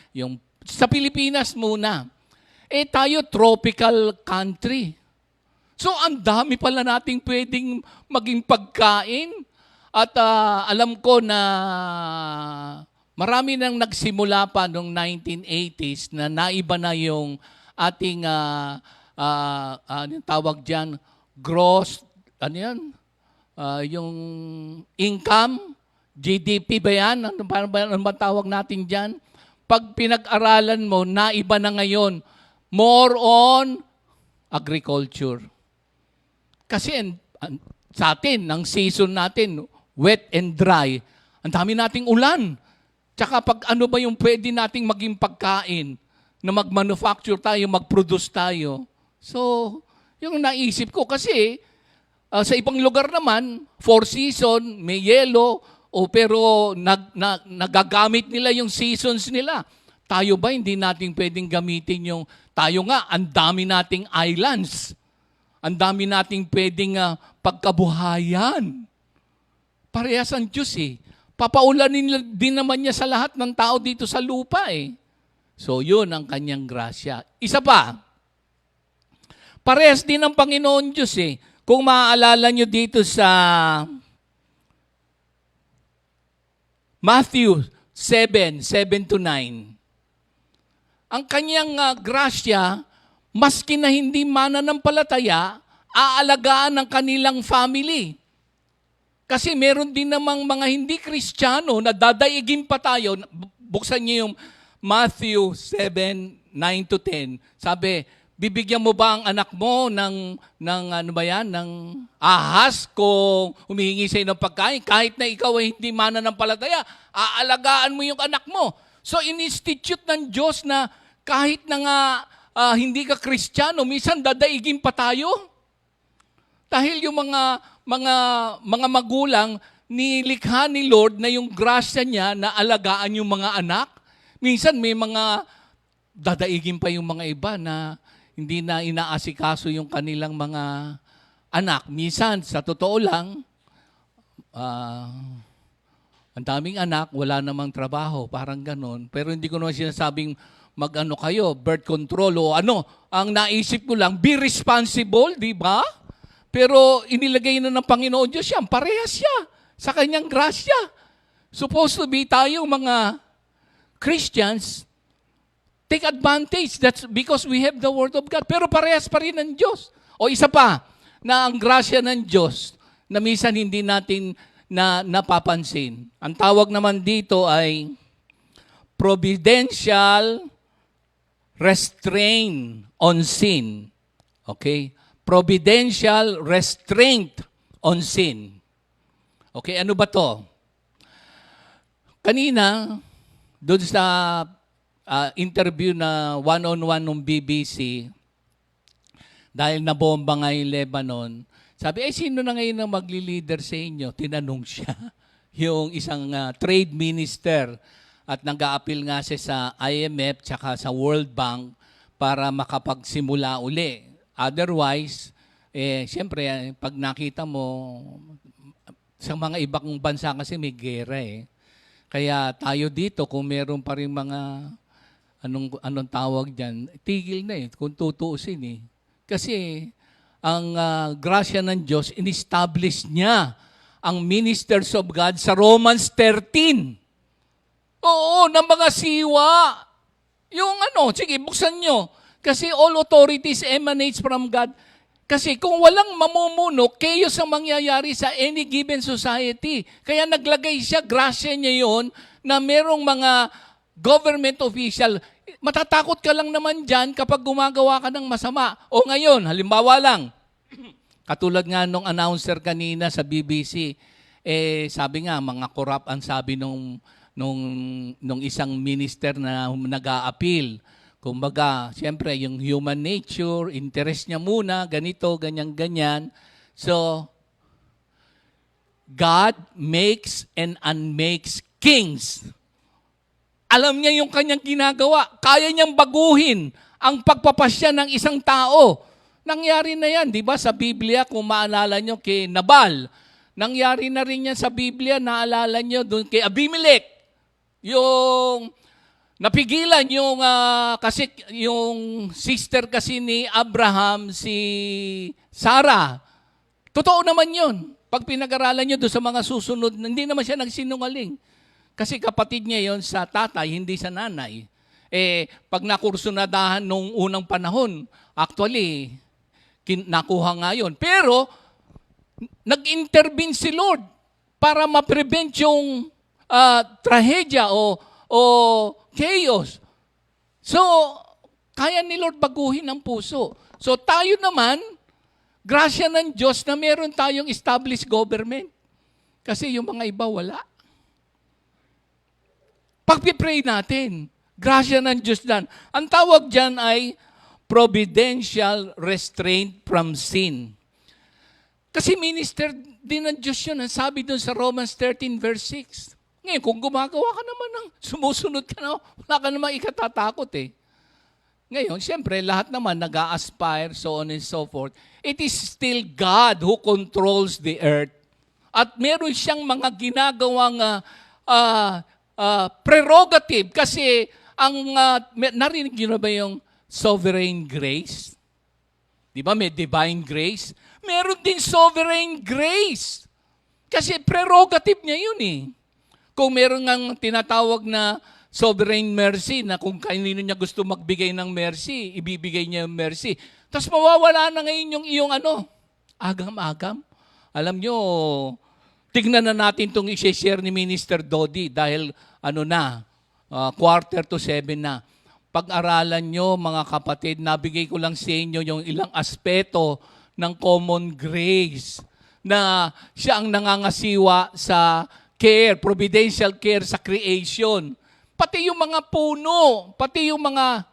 sa Pilipinas muna. Tayo tropical country. So ang dami pala nating pwedeng maging pagkain. At alam ko na marami nang nagsimula pa noong 1980s na naiba na yung ating tawag dyan, gross, yung income, GDP ba yan? Ano ba tawag natin dyan? pag pinag-aralan mo, naiba na ngayon. More on agriculture. Kasi sa atin, ang season natin, wet and dry. Ang dami nating ulan. Tsaka pag ano ba yung pwede nating maging pagkain na mag-manufacture tayo, mag-produce tayo. So, yung naisip ko kasi sa ibang lugar naman, 4 season, may yellow, pero nagagamit nila yung seasons nila. Tayo ba hindi natin pwedeng gamitin yung, tayo nga, ang dami nating islands. Ang dami nating pwedeng pagkabuhayan. Parehas ang Diyos eh. Papaulanin din naman niya sa lahat ng tao dito sa lupa eh. So yun ang kanyang grasya. Isa pa, parehas din ang Panginoon Diyos eh. Kung maaalala nyo dito sa Matthew 7:7-9, ang kanyang grasya, maski na hindi mananampalataya, aalagaan ng kanilang family. Kasi meron din namang mga hindi Kristiyano na dadaigin pa tayo. Buksan niyo yung Matthew 7:9-10. Sabi, bibigyan mo ba ang anak mo ng ano ba yan, ng ahas kung humihingi sa'yo ng pagkain? Kahit na ikaw ay hindi mananampalataya, aalagaan mo yung anak mo. So, in-institute ng Diyos na kahit na nga hindi ka Kristiyano, minsan dadaigin pa tayo. Dahil yung mga magulang, nilikha ni Lord na yung grasya niya na alagaan yung mga anak. Minsan may mga dadaigin pa yung mga iba na hindi na inaasikaso yung kanilang mga anak. Minsan, sa totoo lang, ang daming anak, wala namang trabaho, parang ganon. Pero hindi ko naman sinasabing mag-ano kayo, birth control o ano. Ang naisip ko lang, be responsible, di ba? Pero inilagay na ng Panginoon Diyos yan, parehas siya sa kanyang grasya. Supposed to be tayong mga Christians, take advantage. That's because we have the Word of God. Pero parehas pa rin ng Diyos. O isa pa, na ang grasya ng Diyos na minsan hindi natin napapansin. Ang tawag naman dito ay providential restraint on sin. Okay? Providential restraint on sin. Okay, ano ba to? Kanina, doon sa interview na one-on-one ng BBC, dahil nabomba nga yung Lebanon, sabi, sino na ngayon ang magli-leader sa inyo? Tinanong siya, yung isang trade minister, at nag-a-appeal nga siya sa IMF tsaka sa World Bank para makapagsimula uli. Otherwise, siyempre, pag nakita mo, sa mga ibang bansa kasi may gera eh. Kaya tayo dito, kung meron pa rin mga, anong tawag dyan, tigil na eh, kung tutuusin eh. Kasi, ang grasya ng Diyos, in-establish niya ang ministers of God sa Romans 13. Oo, ng mga siwa. Yung sige, buksan nyo. Kasi all authorities emanates from God. Kasi kung walang mamumuno, chaos ang mangyayari sa any given society. Kaya naglagay siya, grasya niya yon na merong mga government official. Matatakot ka lang naman dyan kapag gumagawa ka ng masama. O ngayon, halimbawa lang, katulad nga nung announcer kanina sa BBC, sabi nga, mga corrupt ang sabi nung isang minister na nag-a-appeal. Kumbaga, siyempre, yung human nature, interest niya muna, ganito, ganyan. So, God makes and unmakes kings. Alam niya yung kanyang ginagawa. Kaya niyang baguhin ang pagpapasya ng isang tao. Nangyari na yan, di ba? Sa Biblia, kung maalala niyo kay Nabal, nangyari na rin yan sa Biblia, naalala niyo doon kay Abimelech. Yung napigilan yung kasi yung sister kasi ni Abraham, si Sarah. Totoo naman yun. Pag pinag-aralan nyo doon sa mga susunod, hindi naman siya nagsinungaling. Kasi kapatid niya yon sa tatay, hindi sa nanay. Pag nakursunadahan nung unang panahon, actually, nakuha nga yun. Pero, nag-intervene si Lord para ma-prevent yung trahedya o chaos. So, kaya ni Lord baguhin ang puso. So tayo naman, grasya ng Diyos na meron tayong established government. Kasi yung mga iba wala. Pag-pray natin, grasya ng Diyos dan. Ang tawag dyan ay providential restraint from sin. Kasi minister din ng Diyos yun. Ang sabi doon sa Romans 13 verse 6. Ngayon, kung gumagawa ka naman ng sumusunod ka na, wala ka naman ikatatakot eh. Ngayon, siyempre, lahat naman nag-a-aspire, so on and so forth. It is still God who controls the earth. At meron siyang mga ginagawang prerogative. Kasi, narinig nyo na ba yung sovereign grace? Di ba, may divine grace? Meron din sovereign grace. Kasi prerogative niya yun eh. Kung meron ngang tinatawag na sovereign mercy, na kung kanino niya gusto magbigay ng mercy, ibibigay niya yung mercy. Tapos mawawala na ngayon yung iyong agam-agam. Alam nyo, tignan na natin itong i-share ni Minister Dodi dahil 6:45 na. Pag-aralan nyo, mga kapatid, nabigay ko lang sa inyo yung ilang aspeto ng common grace na siya ang nangangasiwa sa care, providential care sa creation. Pati yung mga puno, pati yung mga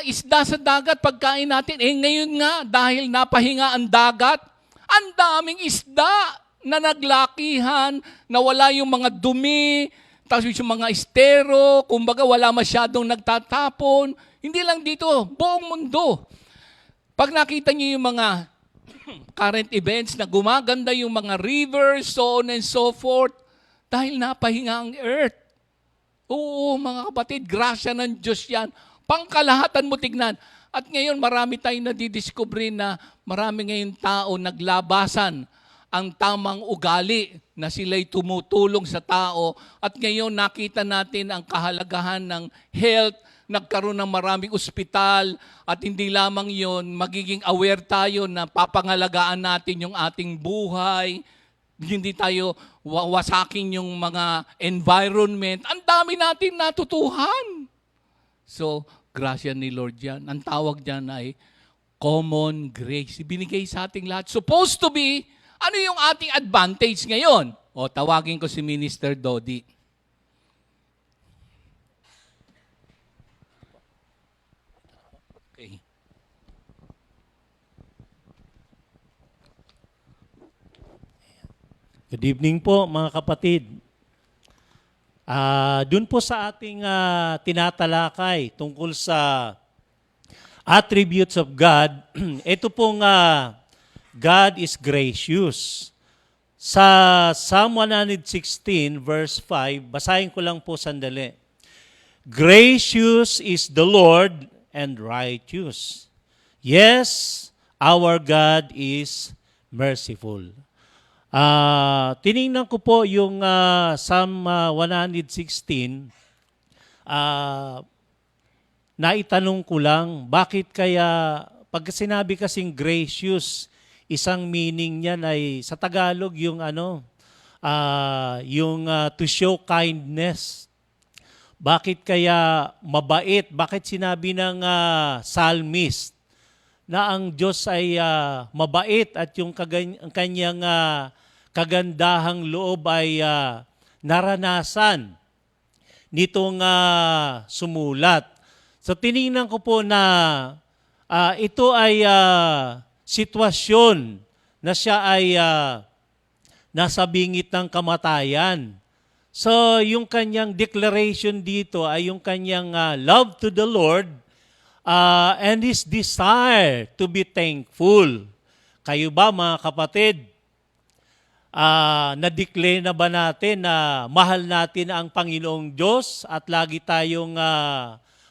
isda sa dagat, pagkain natin. Ngayon nga, dahil napahinga ang dagat, ang daming isda na naglakihan, nawala yung mga dumi, tapos yung mga estero, kumbaga wala masyadong nagtatapon. Hindi lang dito, buong mundo. Pag nakita niyo yung mga current events na gumaganda yung mga rivers, so on and so forth, dahil napahinga ang earth. Oo, mga kapatid, grasya ng Diyos yan. Pangkalahatan mo tignan. At ngayon, marami tayong nadidiscover na marami ngayon tao naglabasan ang tamang ugali na sila'y tumutulong sa tao. At ngayon, nakita natin ang kahalagahan ng health, nagkaroon ng maraming ospital, at hindi lamang yon, magiging aware tayo na papangalagaan natin yung ating buhay, hindi tayo wasakin yung mga environment. Ang dami natin natutuhan. So, grasya ni Lord yan. Ang tawag dyan ay common grace. Ibinigay sa ating lahat. Supposed to be, ano yung ating advantage ngayon? O, tawagin ko si Minister Dodi. Okay. Good evening po mga kapatid. Doon po sa ating tinatalakay tungkol sa attributes of God, ito pong God is gracious. Sa Psalm 116 verse 5, basahin ko lang po sandali. Gracious is the Lord and righteous. Yes, our God is merciful. Tiningnan ko po yung Psalm 116, naitanong ko lang, bakit kaya, pag sinabi kasing gracious, isang meaning niyan ay, sa Tagalog, yung to show kindness. Bakit kaya mabait? Bakit sinabi ng psalmist na ang Diyos ay mabait at yung kanyang kagandahang loob ay naranasan nitong sumulat. So tiningnan ko po na ito ay sitwasyon na siya ay nasa bingit ng kamatayan. So yung kanyang declaration dito ay yung kanyang love to the Lord and His desire to be thankful. Kayo ba mga kapatid? Na-declare na ba natin na mahal natin ang Panginoong Diyos at lagi tayong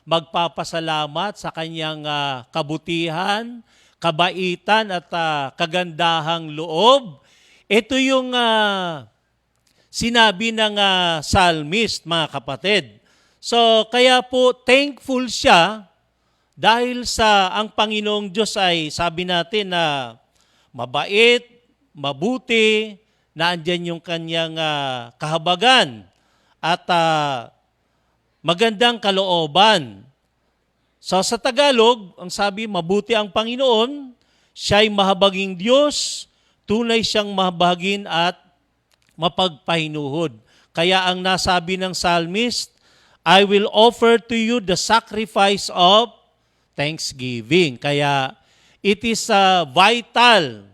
magpapasalamat sa kanyang kabutihan, kabaitan at kagandahang loob? Ito yung sinabi ng psalmist, mga kapatid. So kaya po thankful siya dahil sa ang Panginoong Diyos ay sabi natin na mabait, mabuti, na andyan yung kanyang kahabagan at magandang kalooban. So sa Tagalog, ang sabi, mabuti ang Panginoon, siya'y mahabaging Diyos, tunay siyang mahabagin at mapagpahinuhod. Kaya ang nasabi ng psalmist, I will offer to you the sacrifice of thanksgiving. Kaya it is vital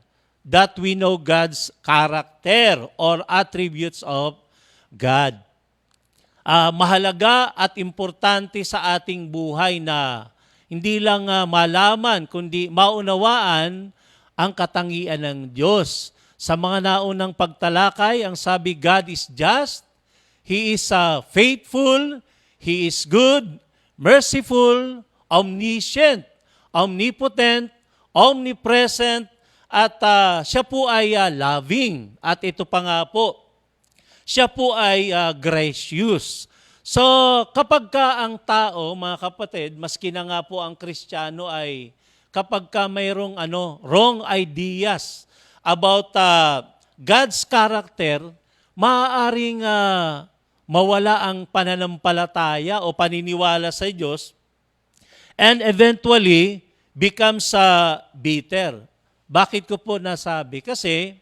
that we know God's character or attributes of God. Mahalaga at importante sa ating buhay na hindi lang malaman, kundi maunawaan ang katangian ng Diyos. Sa mga naunang pagtalakay, ang sabi, God is just, He is faithful, He is good, merciful, omniscient, omnipotent, omnipresent, at siya po ay loving. At ito pa nga po, siya po ay gracious. So kapag ka ang tao, mga kapatid, maski na nga po ang Kristiyano ay kapag ka mayroong wrong ideas about God's character, maaaring mawala ang pananampalataya o paniniwala sa Diyos and eventually becomes bitter. Bakit ko po nasabi? Kasi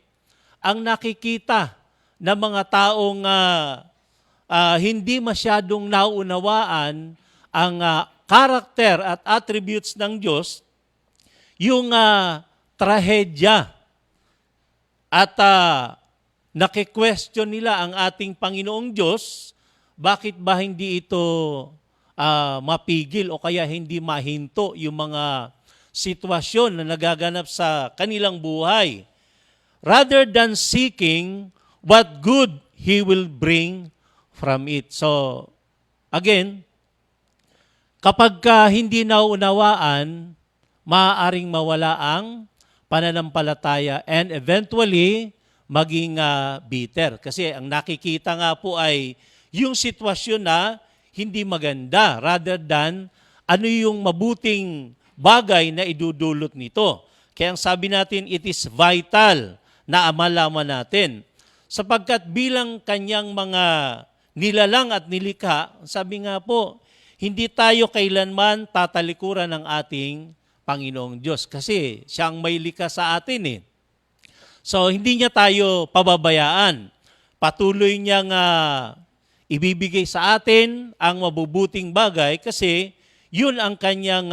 ang nakikita ng mga taong hindi masyadong naunawaan ang karakter at attributes ng Diyos, yung trahedya at naki-question nila ang ating Panginoong Diyos, bakit ba hindi ito mapigil o kaya hindi mahinto yung mga sitwasyon na nagaganap sa kanilang buhay. Rather than seeking what good He will bring from it. So, again, kapag hindi naunawaan, maaaring mawala ang pananampalataya and eventually maging bitter. Kasi ang nakikita nga po ay yung sitwasyon na hindi maganda rather than ano yung mabuting bagay na idudulot nito. Kaya ang sabi natin, it is vital na malaman natin. Sapagkat bilang kanyang mga nilalang at nilikha, sabi nga po, hindi tayo kailanman tatalikuran ng ating Panginoong Diyos. Kasi siya ang may likha sa atin . So hindi niya tayo pababayaan. Patuloy niyang ibibigay sa atin ang mabubuting bagay kasi yun ang kanyang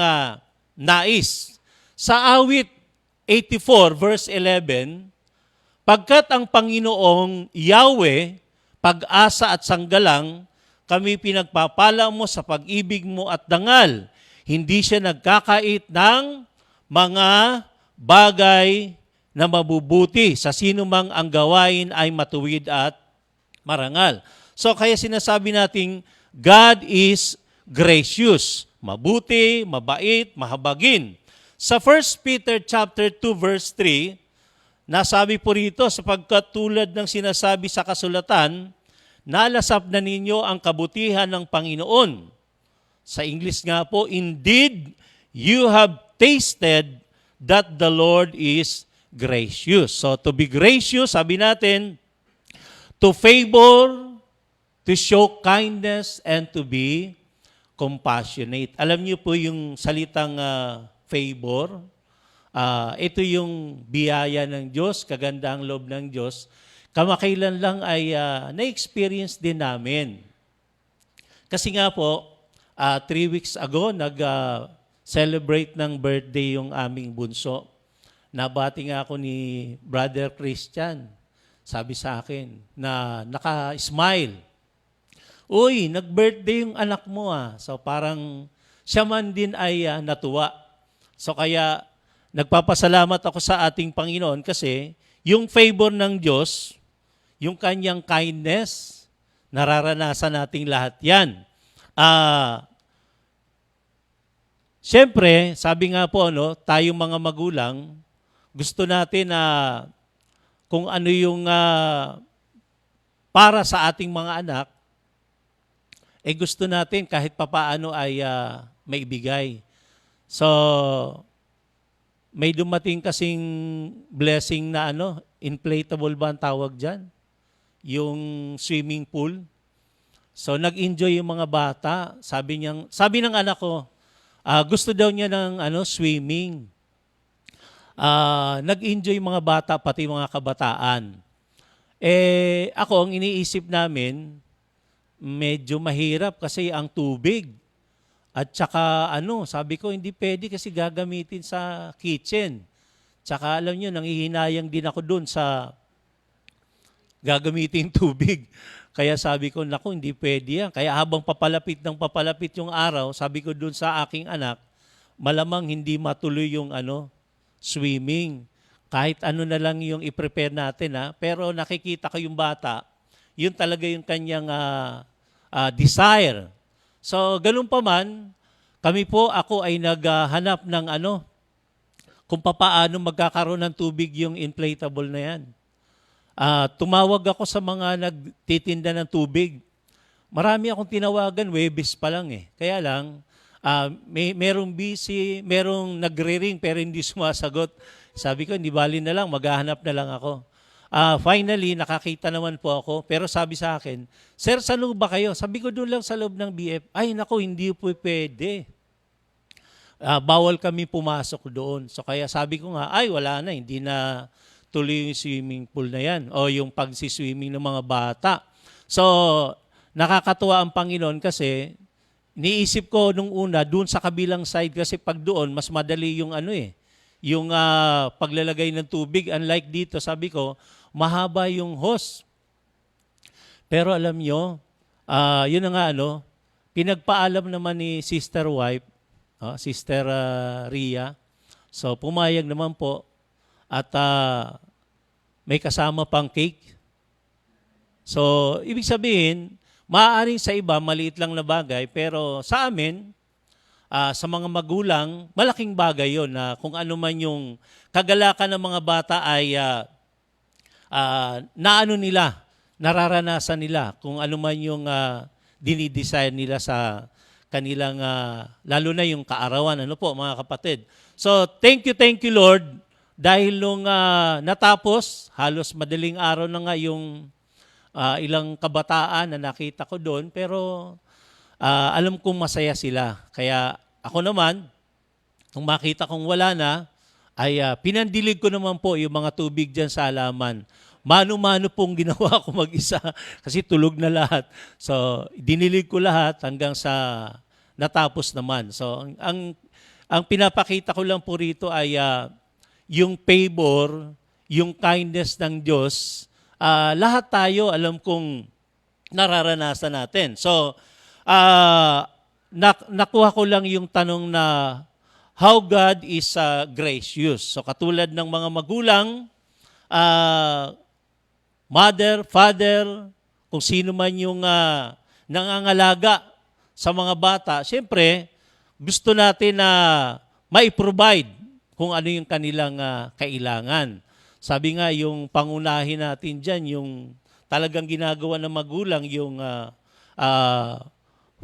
nais. Sa awit 84 verse 11, pagkat ang Panginoong Yahweh, pag-asa at sanggalang, kami pinagpapala mo sa pag-ibig mo at dangal. Hindi siya nagkakait ng mga bagay na mabubuti. Sa sino mang ang gawain ay matuwid at marangal. So kaya sinasabi nating God is gracious, mabuti, mabait, mahabagin. Sa 1 Peter chapter 2 verse 3, nasabi po rito, sapagkat tulad ng sinasabi sa kasulatan, nalasap na ninyo ang kabutihan ng Panginoon. Sa English nga po, indeed, you have tasted that the Lord is gracious. So to be gracious, sabi natin, to favor, to show kindness, and to be compassionate. Alam niyo po yung salitang favor, ito yung biyaya ng Diyos, kagandahang loob ng Diyos. Kamakailan lang ay na-experience din namin. Kasi nga po, 3 weeks ago, nag-celebrate ng birthday yung aming bunso. Nabati nga ako ni Brother Christian. Sabi sa akin na naka-smile. Uy, nag-birthday yung anak mo . So parang siya man din ay natuwa. So kaya nagpapasalamat ako sa ating Panginoon kasi yung favor ng Diyos, yung kanyang kindness, nararanasan nating lahat yan. Siyempre, sabi nga po, tayong mga magulang, gusto natin na kung ano yung para sa ating mga anak, gusto natin kahit papaano ay maibigay. So, may dumating kasing blessing na inflatable ba ang tawag dyan? Yung swimming pool. So nag-enjoy yung mga bata. Sabi ng anak ko, gusto daw niya ng swimming. Nag-enjoy yung mga bata, pati mga kabataan. Ako, ang iniisip namin, medyo mahirap kasi ang tubig. At saka sabi ko, hindi pwede kasi gagamitin sa kitchen. Tsaka alam nyo, nanghihinayang din ako dun sa gagamitin tubig. Kaya sabi ko, naku, hindi pwede yan. Kaya habang papalapit yung araw, sabi ko dun sa aking anak, malamang hindi matuloy yung swimming. Kahit na lang yung i-prepare natin. Pero nakikita ko yung bata, yun talaga yung kanyang desire. So, ganun pa man, ako ay naghanap ng kung paano magkakaroon ng tubig yung inflatable na yan. Tumawag ako sa mga nagtitinda ng tubig. Marami akong tinawagan, Webes pa lang eh. Kaya lang, merong busy, merong nagre-ring pero hindi sumasagot. Sabi ko, hindi bali na lang, maghahanap na lang ako. Finally, nakakita naman po ako. Pero sabi sa akin, Sir, saan ba kayo? Sabi ko, doon lang sa loob ng BF. Ay, naku, hindi po pwede. Bawal kami pumasok doon. So kaya sabi ko nga, ay wala na, hindi na tuloy yung swimming pool na yan o yung pagsiswimming ng mga bata. So, nakakatuwa ang Panginoon kasi niisip ko nung una, doon sa kabilang side kasi pag doon, mas madali yung yung paglalagay ng tubig. Unlike dito, sabi ko, mahaba yung hose. Pero alam nyo, yun na nga pinagpaalam naman ni Sister Wife, Sister Ria. So pumayag naman po at may kasama pang cake. So ibig sabihin, maaaring sa iba maliit lang na bagay pero sa amin, sa mga magulang, malaking bagay yon na kung ano man yung kagalakan ng mga bata ay nararanasan nila kung ano man yung dinidesire nila sa kanilang, lalo na yung kaarawan. Mga kapatid. So, thank you Lord, dahil nung natapos, halos madaling araw na nga yung ilang kabataan na nakita ko doon, pero alam kong masaya sila. Kaya ako naman, kung makita kong wala na, ay pinandilig ko naman po yung mga tubig dyan sa halaman. Mano-mano pong ginawa ko mag-isa kasi tulog na lahat. So, dinilig ko lahat hanggang sa natapos naman. So, ang pinapakita ko lang po rito ay yung favor, yung kindness ng Diyos. Lahat tayo alam kong nararanasan natin. So, nakuha ko lang yung tanong na how God is gracious. So, katulad ng mga magulang, mother, father, kung sino man yung nangangalaga sa mga bata, siyempre, gusto natin na mai-provide kung ano yung kanilang kailangan. Sabi nga, yung pangunahin natin dyan, yung talagang ginagawa ng magulang, yung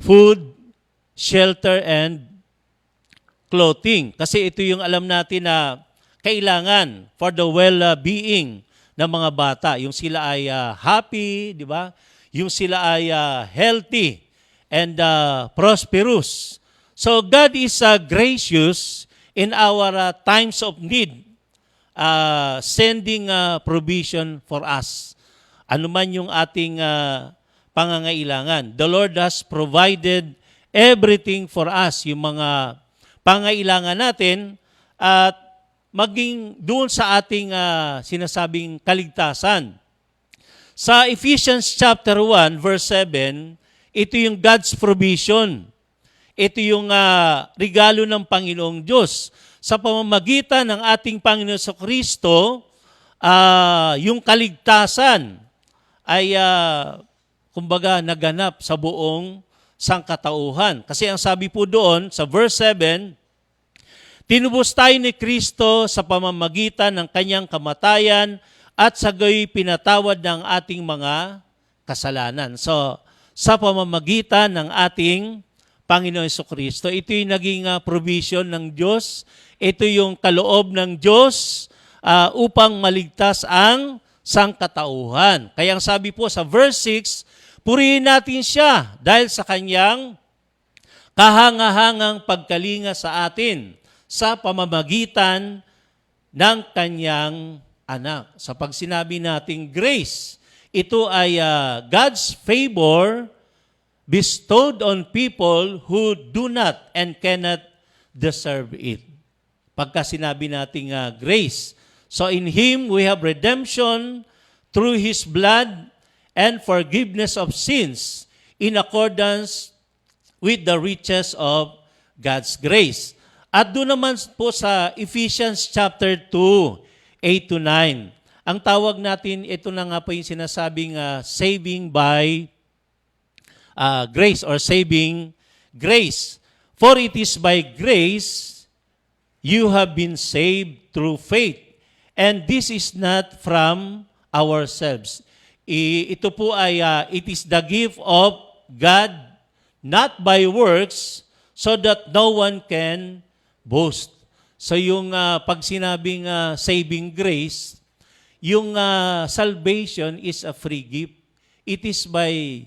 food, shelter, and clothing. Kasi ito yung alam natin na kailangan for the well-being ng mga bata. Yung sila ay happy, di ba? Yung sila ay healthy and prosperous. So God is gracious in our times of need, sending provision for us. Ano man yung ating pangangailangan. The Lord has provided everything for us, yung mga pangailangan natin at maging doon sa ating sinasabing kaligtasan. Sa Ephesians chapter 1 verse 7, ito yung God's provision. Ito yung regalo ng Panginoong Diyos. Sa pamamagitan ng ating Panginoon sa Kristo, yung kaligtasan ay kumbaga naganap sa buong sangkatauhan. Kasi ang sabi po doon sa verse 7, tinubos tayo ni Kristo sa pamamagitan ng kanyang kamatayan at sa gayoy pinatawad ng ating mga kasalanan. So, sa pamamagitan ng ating Panginoon Jesucristo, ito yung naging provision ng Diyos. Ito yung kaloob ng Diyos upang maligtas ang sangkatauhan. Kaya ang sabi po sa verse 6, Purihin natin siya dahil sa kanyang kahangahangang pagkalinga sa atin sa pamamagitan ng kanyang anak. Sa pag sinabi nating grace, ito ay God's favor bestowed on people who do not and cannot deserve it. Pagka sinabi nating grace. So in Him we have redemption through His blood and forgiveness of sins in accordance with the riches of God's grace. At doon naman po sa Ephesians chapter 2, 8-9, ang tawag natin, ito na nga po yung sinasabing saving by grace or saving grace. For it is by grace you have been saved through faith. And this is not from ourselves. Ito po ay, it is the gift of God, not by works, so that no one can boast. So yung pag sinabing saving grace, yung salvation is a free gift. It is by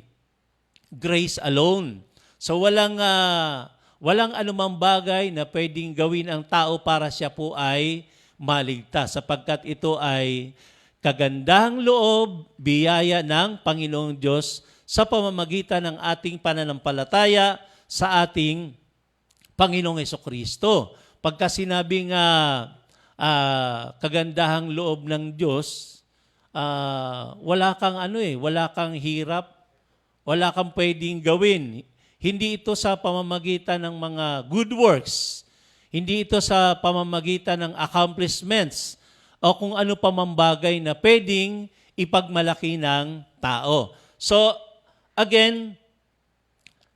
grace alone. So walang anumang bagay na pwedeng gawin ang tao para siya po ay maligtas, sapagkat ito ay kagandahang loob, biyaya ng Panginoong Diyos sa pamamagitan ng ating pananampalataya sa ating Panginoong Hesukristo. Pagka sinabing kagandahang loob ng Diyos, wala kang hirap, wala kang pwedeng gawin. Hindi ito sa pamamagitan ng mga good works, hindi ito sa pamamagitan ng accomplishments o kung ano pa mang bagay na pwedeng ipagmalaki ng tao. So, again,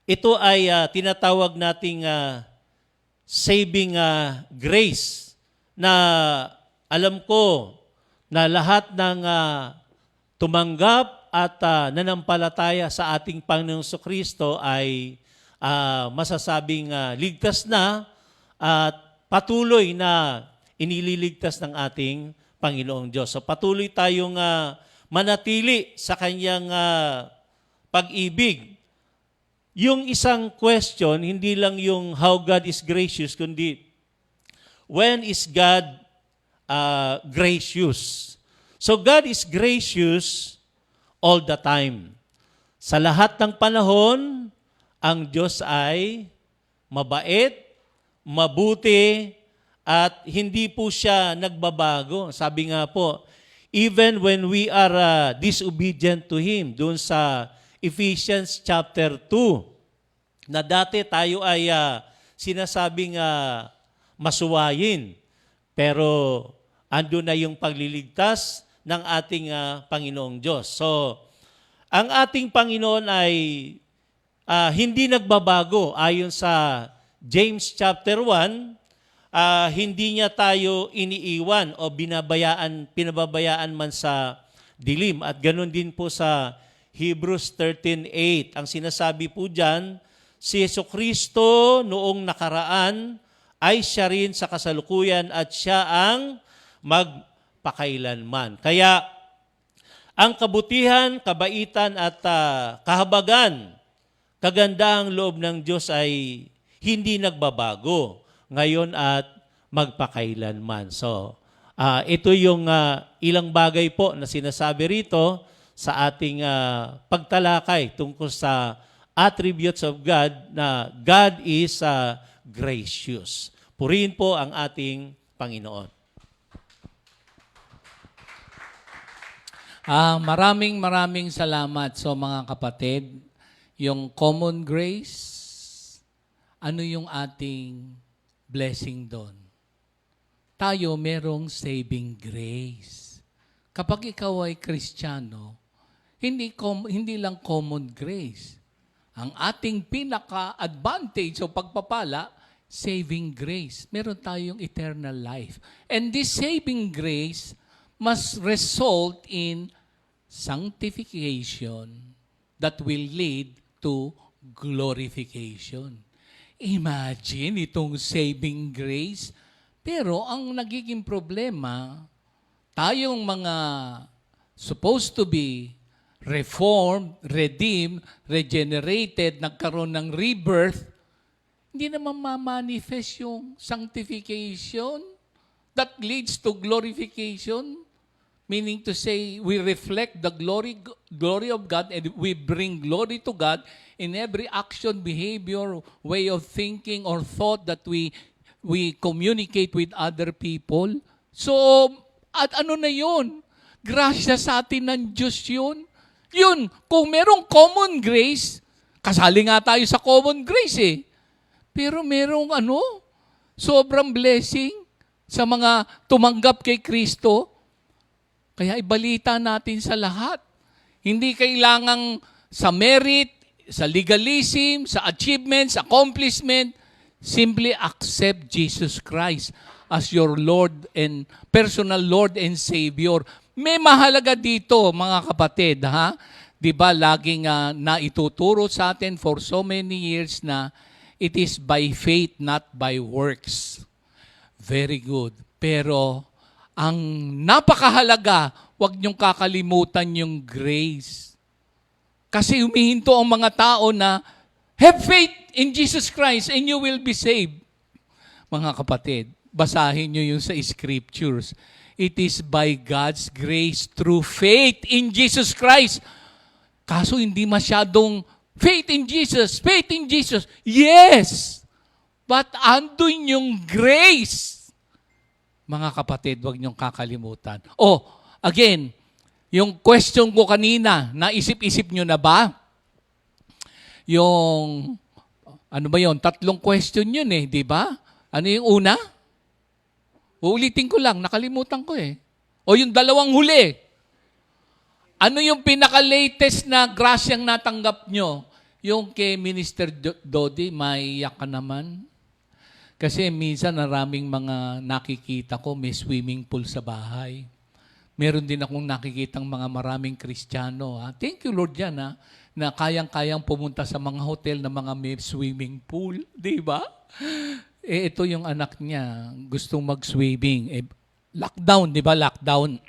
ito ay tinatawag nating saving grace na alam ko na lahat ng tumanggap at nanampalataya sa ating Panginoong Kristo ay masasabing ligtas na at patuloy na inililigtas ng ating Panginoong Diyos. So patuloy tayong manatili sa kanyang pag-ibig. Yung isang question, hindi lang yung how God is gracious, kundi when is God gracious? So God is gracious all the time. Sa lahat ng panahon, ang Diyos ay mabait, mabuti, at hindi po siya nagbabago. Sabi nga po, even when we are disobedient to Him, doon sa Ephesians chapter 2, na dati tayo ay sinasabing masuwayin, pero ando na yung pagliligtas ng ating Panginoong Diyos. So, ang ating Panginoon ay hindi nagbabago ayon sa James chapter 1, hindi niya tayo iniiwan o pinababayaan man sa dilim. At ganun din po sa Hebrews 13:8. Ang sinasabi po dyan, si Jesucristo noong nakaraan ay siya rin sa kasalukuyan at siya ang magpakailanman. Kaya ang kabutihan, kabaitan at kahabagan, kagandahang loob ng Diyos ay hindi nagbabago ngayon at magpakailanman. So, ito yung ilang bagay po na sinasabi rito sa ating pagtalakay tungkol sa attributes of God na God is gracious. Purihin po ang ating Panginoon. Maraming salamat so mga kapatid. Yung common grace, ano yung ating blessing doon? Tayo merong saving grace. Kapag ikaw ay Kristiyano, hindi lang common grace. Ang ating pinaka-advantage o pagpapala, saving grace. Meron tayong eternal life. And this saving grace must result in sanctification that will lead to glorification. Imagine itong saving grace. Pero ang nagiging problema, tayong mga supposed to be reformed, redeemed, regenerated, nagkaroon ng rebirth, hindi naman ma-manifest yung sanctification that leads to glorification. Meaning to say, we reflect the glory of God and we bring glory to God in every action, behavior, way of thinking or thought that we communicate with other people. So, at ano na yun? Grasya sa atin ng Diyos yun. Yun, kung merong common grace, kasali nga tayo sa common grace eh. Pero merong sobrang blessing sa mga tumanggap kay Kristo. Kaya ibalita natin sa lahat. Hindi kailangang sa merit, sa legalism, sa achievements, accomplishment. Simply accept Jesus Christ as your Lord and personal Lord and Savior. May mahalaga dito, mga kapatid, ha? 'Di ba laging naituturo sa atin for so many years na it is by faith, not by works. Very good. Pero ang napakahalaga, huwag niyong kakalimutan yung grace. Kasi humihinto ang mga tao na, have faith in Jesus Christ and you will be saved. Mga kapatid, basahin niyo yung sa scriptures. It is by God's grace through faith in Jesus Christ. Kaso hindi masyadong faith in Jesus, faith in Jesus. Yes! But andun yung grace. Mga kapatid, huwag niyong kakalimutan. Again, yung question ko kanina, naisip-isip niyo na ba? Yung, ano ba yun? 3 question yun eh, di ba? Ano yung una? Uulitin ko lang, nakalimutan ko eh. Yung 2 huli. Ano yung pinaka-latest na grasyang natanggap nyo? Yung kay Minister Dodi, maiyak ka naman. Kasi minsan maraming mga nakikita ko, may swimming pool sa bahay. Meron din akong nakikitang mga maraming Kristiyano. Thank you Lord yan na kayang-kayang pumunta sa mga hotel na mga may swimming pool. Di ba? Ito yung anak niya, gustong mag-swimming. Lockdown, di ba? Lockdown.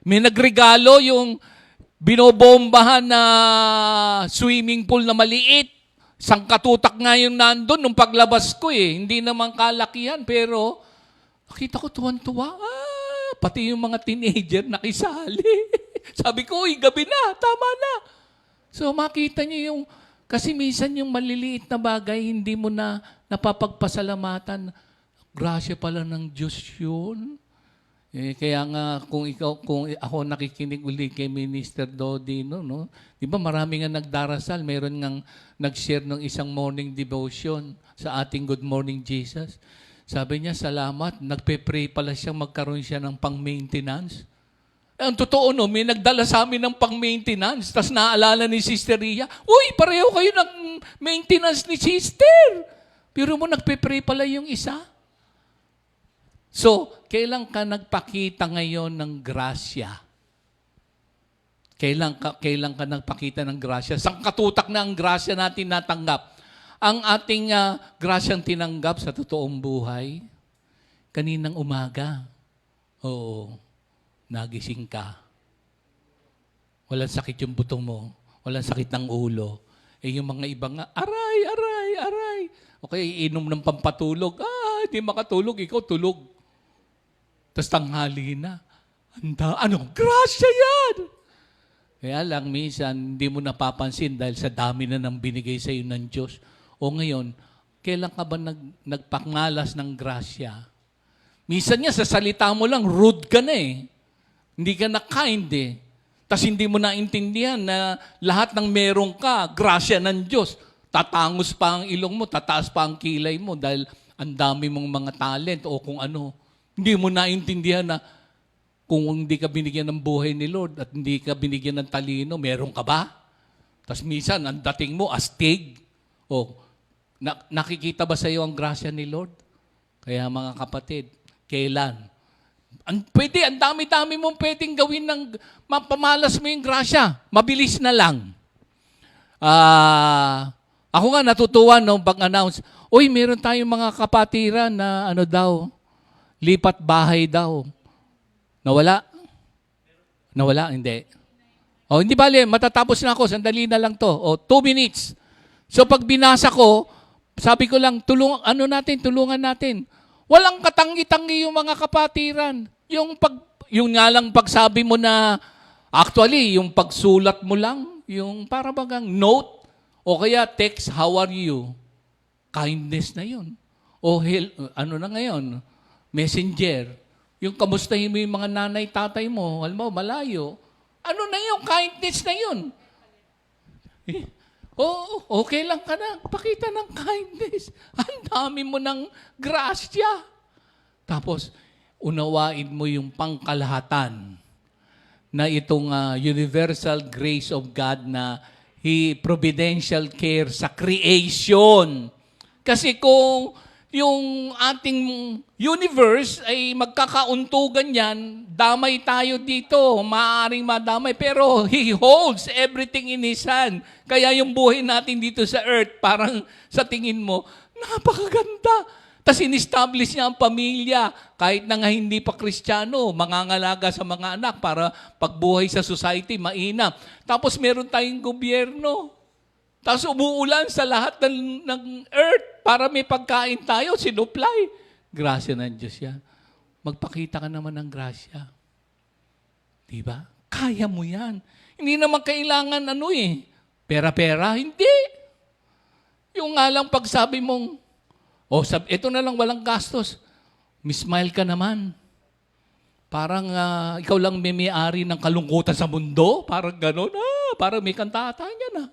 May nagregalo yung binobombahan na swimming pool na maliit. Sangkatutak nga yung nandun nung paglabas ko eh. Hindi naman kalakihan, pero nakita ko tuwan-tuwa. Pati yung mga teenager nakisali. Sabi ko, gabi na, tama na. So makita niyo yung, kasi minsan yung maliliit na bagay, hindi mo na napapagpasalamatan. Grasya pala ng Diyos yun. Kaya nga, kung ako nakikinig uli kay Minister Dodi, no? Di ba marami nga nagdarasal, mayroon nga nag-share ng isang morning devotion sa ating Good Morning Jesus. Sabi niya, salamat, nagpe-pray pala siya, magkaroon siya ng pang-maintenance. Ang totoo may nagdala sa amin ng pang-maintenance, tapos naalala ni Sister Ria, uy, pareho kayo ng maintenance ni Sister. Pero mo, nagpe-pray pala yung isa. So, kailan ka nagpakita ngayon ng grasya? Kailan ka nagpakita ng grasya? Sangkatutak na ang grasya natin natanggap. Ang ating grasyang tinanggap sa totoong buhay, kaninang umaga, nagising ka. Walang sakit yung buto mo, walang sakit ng ulo. Yung mga ibang aray. Okay, inom ng pampatulog. Hindi makatulog, ikaw tulog. Tapos tanghali na. Grasya yan! Kaya lang, minsan, hindi mo napapansin dahil sa dami na nang binigay sa iyo ng Diyos. Ngayon, kailan ka ba nagpakmalas ng grasya? Minsan sa salita mo lang, rude ka na eh. Hindi ka na kind eh. Tapos hindi mo naintindihan na lahat ng meron ka, grasya ng Diyos. Tatangos pa ang ilong mo, tataas pa ang kilay mo dahil ang dami mong mga talent o kung ano. Hindi mo naintindihan na kung hindi ka binigyan ng buhay ni Lord at hindi ka binigyan ng talino, meron ka ba? Tapos minsan, ang dating mo, astig. Nakikita ba sa iyo ang grasya ni Lord? Kaya mga kapatid, kailan? Ang dami-dami mong pwedeng gawin ng mapamalas mo yung grasya. Mabilis na lang. Ako nga natutuwa nung pag-announce, meron tayong mga kapatiran na lipat bahay daw. Nawala? Hindi. O, hindi bale, matatapos na ako. Sandali na lang to. O, 2 minutes. So, pag binasa ko, sabi ko lang, tulungan natin. Walang katanggi-tanggi yung mga kapatiran. Yung nga lang pagsabi mo na, actually, yung pagsulat mo lang, yung para bagang note, o kaya text, how are you? Kindness na yun. O ano na ngayon? Messenger. Yung kamustahin mo yung mga nanay, tatay mo, alam mo, malayo. Ano na yung kindness na yun? Okay lang ka na. Pakita ng kindness. Ang dami mo ng grasya. Tapos, unawain mo yung pangkalahatan na itong universal grace of God na providential care sa creation. Kasi kung yung ating universe ay magkakauntugan yan, damay tayo dito, maaaring madamay. Pero He holds everything in His hand. Kaya yung buhay natin dito sa earth, parang sa tingin mo, napakaganda. Tapos in-establish niya ang pamilya, kahit na nga hindi pa Kristiyano, mangangalaga sa mga anak para pagbuhay sa society, mainam. Tapos meron tayong gobyerno. Tapos umuulan sa lahat ng earth para may pagkain tayo, sinupply. Grasya ng Diyos yan. Magpakita ka naman ng grasya. Diba? Kaya mo yan. Hindi naman kailangan pera-pera. Hindi. Yung nga lang pagsabi mong, ito na lang walang gastos. Mismile ka naman. Parang ikaw lang may-ari ng kalungkutan sa mundo. Parang gano'n. Parang may kantata niya.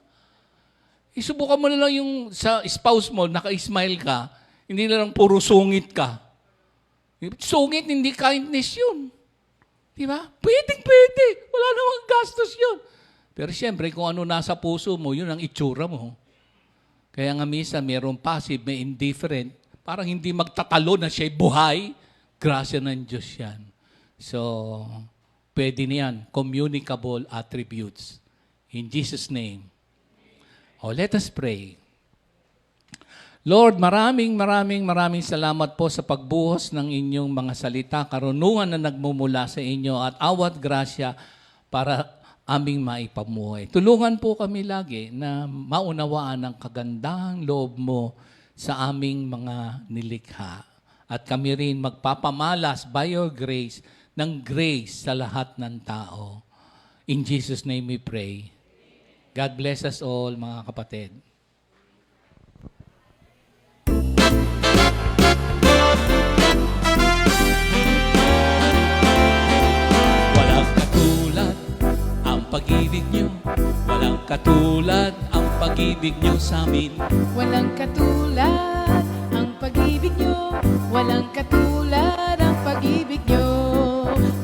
Isubukan mo na lang yung sa spouse mo, naka-smile ka, hindi na lang puro sungit ka. Sungit, hindi kindness yun. Diba? Pwede. Wala namang gastos yun. Pero siyempre, kung ano nasa puso mo, yun ang itsura mo. Kaya nga minsan, mayroong passive, may indifferent, parang hindi magtatalo na siya'y buhay. Grasya ng Diyos yan. So, pwede niyan. Communicable attributes. In Jesus' name. Let us pray. Lord, maraming salamat po sa pagbuhos ng inyong mga salita, karunungan na nagmumula sa inyo at awat grasya para aming maipamuhay. Tulungan po kami lagi na maunawaan ang kagandahang loob mo sa aming mga nilikha. At kami rin magpapamalas by your grace ng grace sa lahat ng tao. In Jesus' name we pray. God bless us all, mga kapatid. Walang katulad ang pag-ibig niyo. Walang katulad ang pag-ibig niyo sa amin. Walang katulad ang pag-ibig nyo. Walang katulad ang pag-ibig nyo.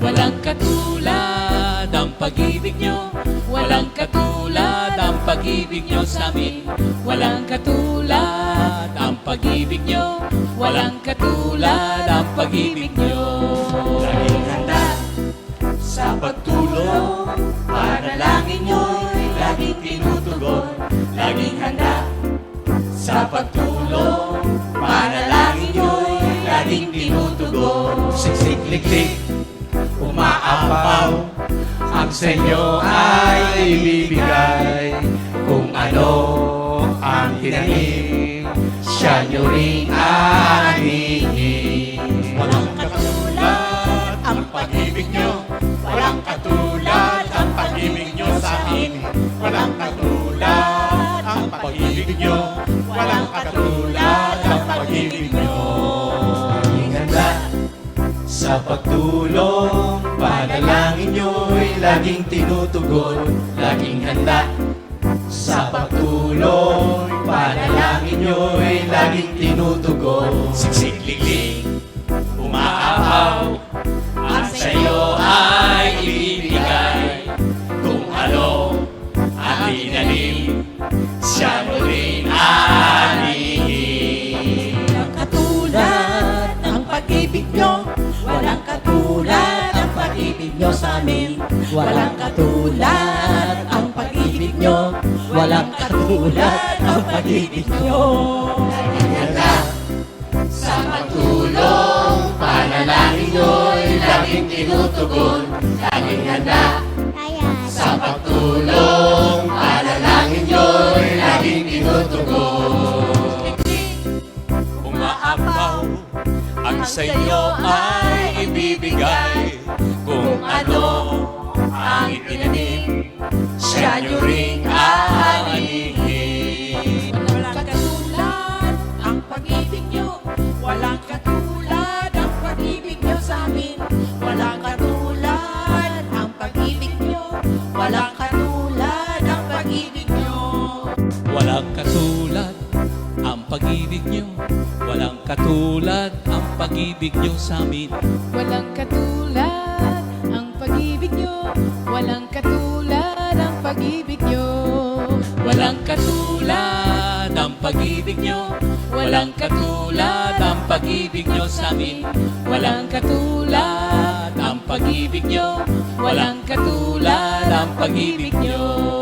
Walang katulad ang pag-ibig niyo. Walang katulad ang pag-ibig niyo sa amin. Walang katulad ang pag-ibig niyo. Walang katulad ang pag-ibig niyo. Laging handa sa pagtulong, panalangin nyo'y laging tinutugon. Laging handa sa pagtulong, panalangin nyo'y laging tinutugon. Siksik-liklik, umaapaw, ang sa inyo ay ibibigay. Kung ano ang tinanim, siya nyo ring aanihin. Walang katulad ang pag-ibig nyo. Walang katulad ang pag-ibig nyo sa amin. Walang katulad ang pag-ibig nyo. Walang katulad ang pag-ibig nyo. Laging handa sa pagtulong, panalangin nyo'y laging tinutugon. Laging handa sa pagtulong, panalangin nyo'y laging tinutugon. Siksik-liklik, umaapaw, ang sa'yo ay ibibigay. Kung ano ang tinanim, siya mo rin aanihin. Walang katulad ang pag-ibig nyo. Walang katulad ang pag-ibig nyo sa amin. Walang katulad ang pag-ibig nyo. Walang katulad ang pag-ibig nyo. Laging handa sa pagtulong, panalangin nyo'y laging tinutugon. Laging handa sa pagtulong, pagtulong, panalangin nyo'y laging tinutugon. Umaapaw, ang sa inyo ay ibibigay. Kung ano ang itinanim, siya nyo ring aanihin. Walang katulad ang pag-ibig nyo. Walang katulad ang pag-ibig nyo sa amin. Walang katulad ang pag-ibig nyo. Walang katulad ang pag-ibig nyo. Walang katulad ang pag-ibig nyo. Walang katulad ang pag-ibig nyo sa amin. Walang katulad ang pag-ibig nyo. Walang katulad ang pag-ibig nyo. Walang katulad ang pag-ibig nyo. Walang katulad ang pag-ibig nyo sa amin. Walang katulad ang pag-ibig nyo. Walang katulad ang pag-ibig nyo.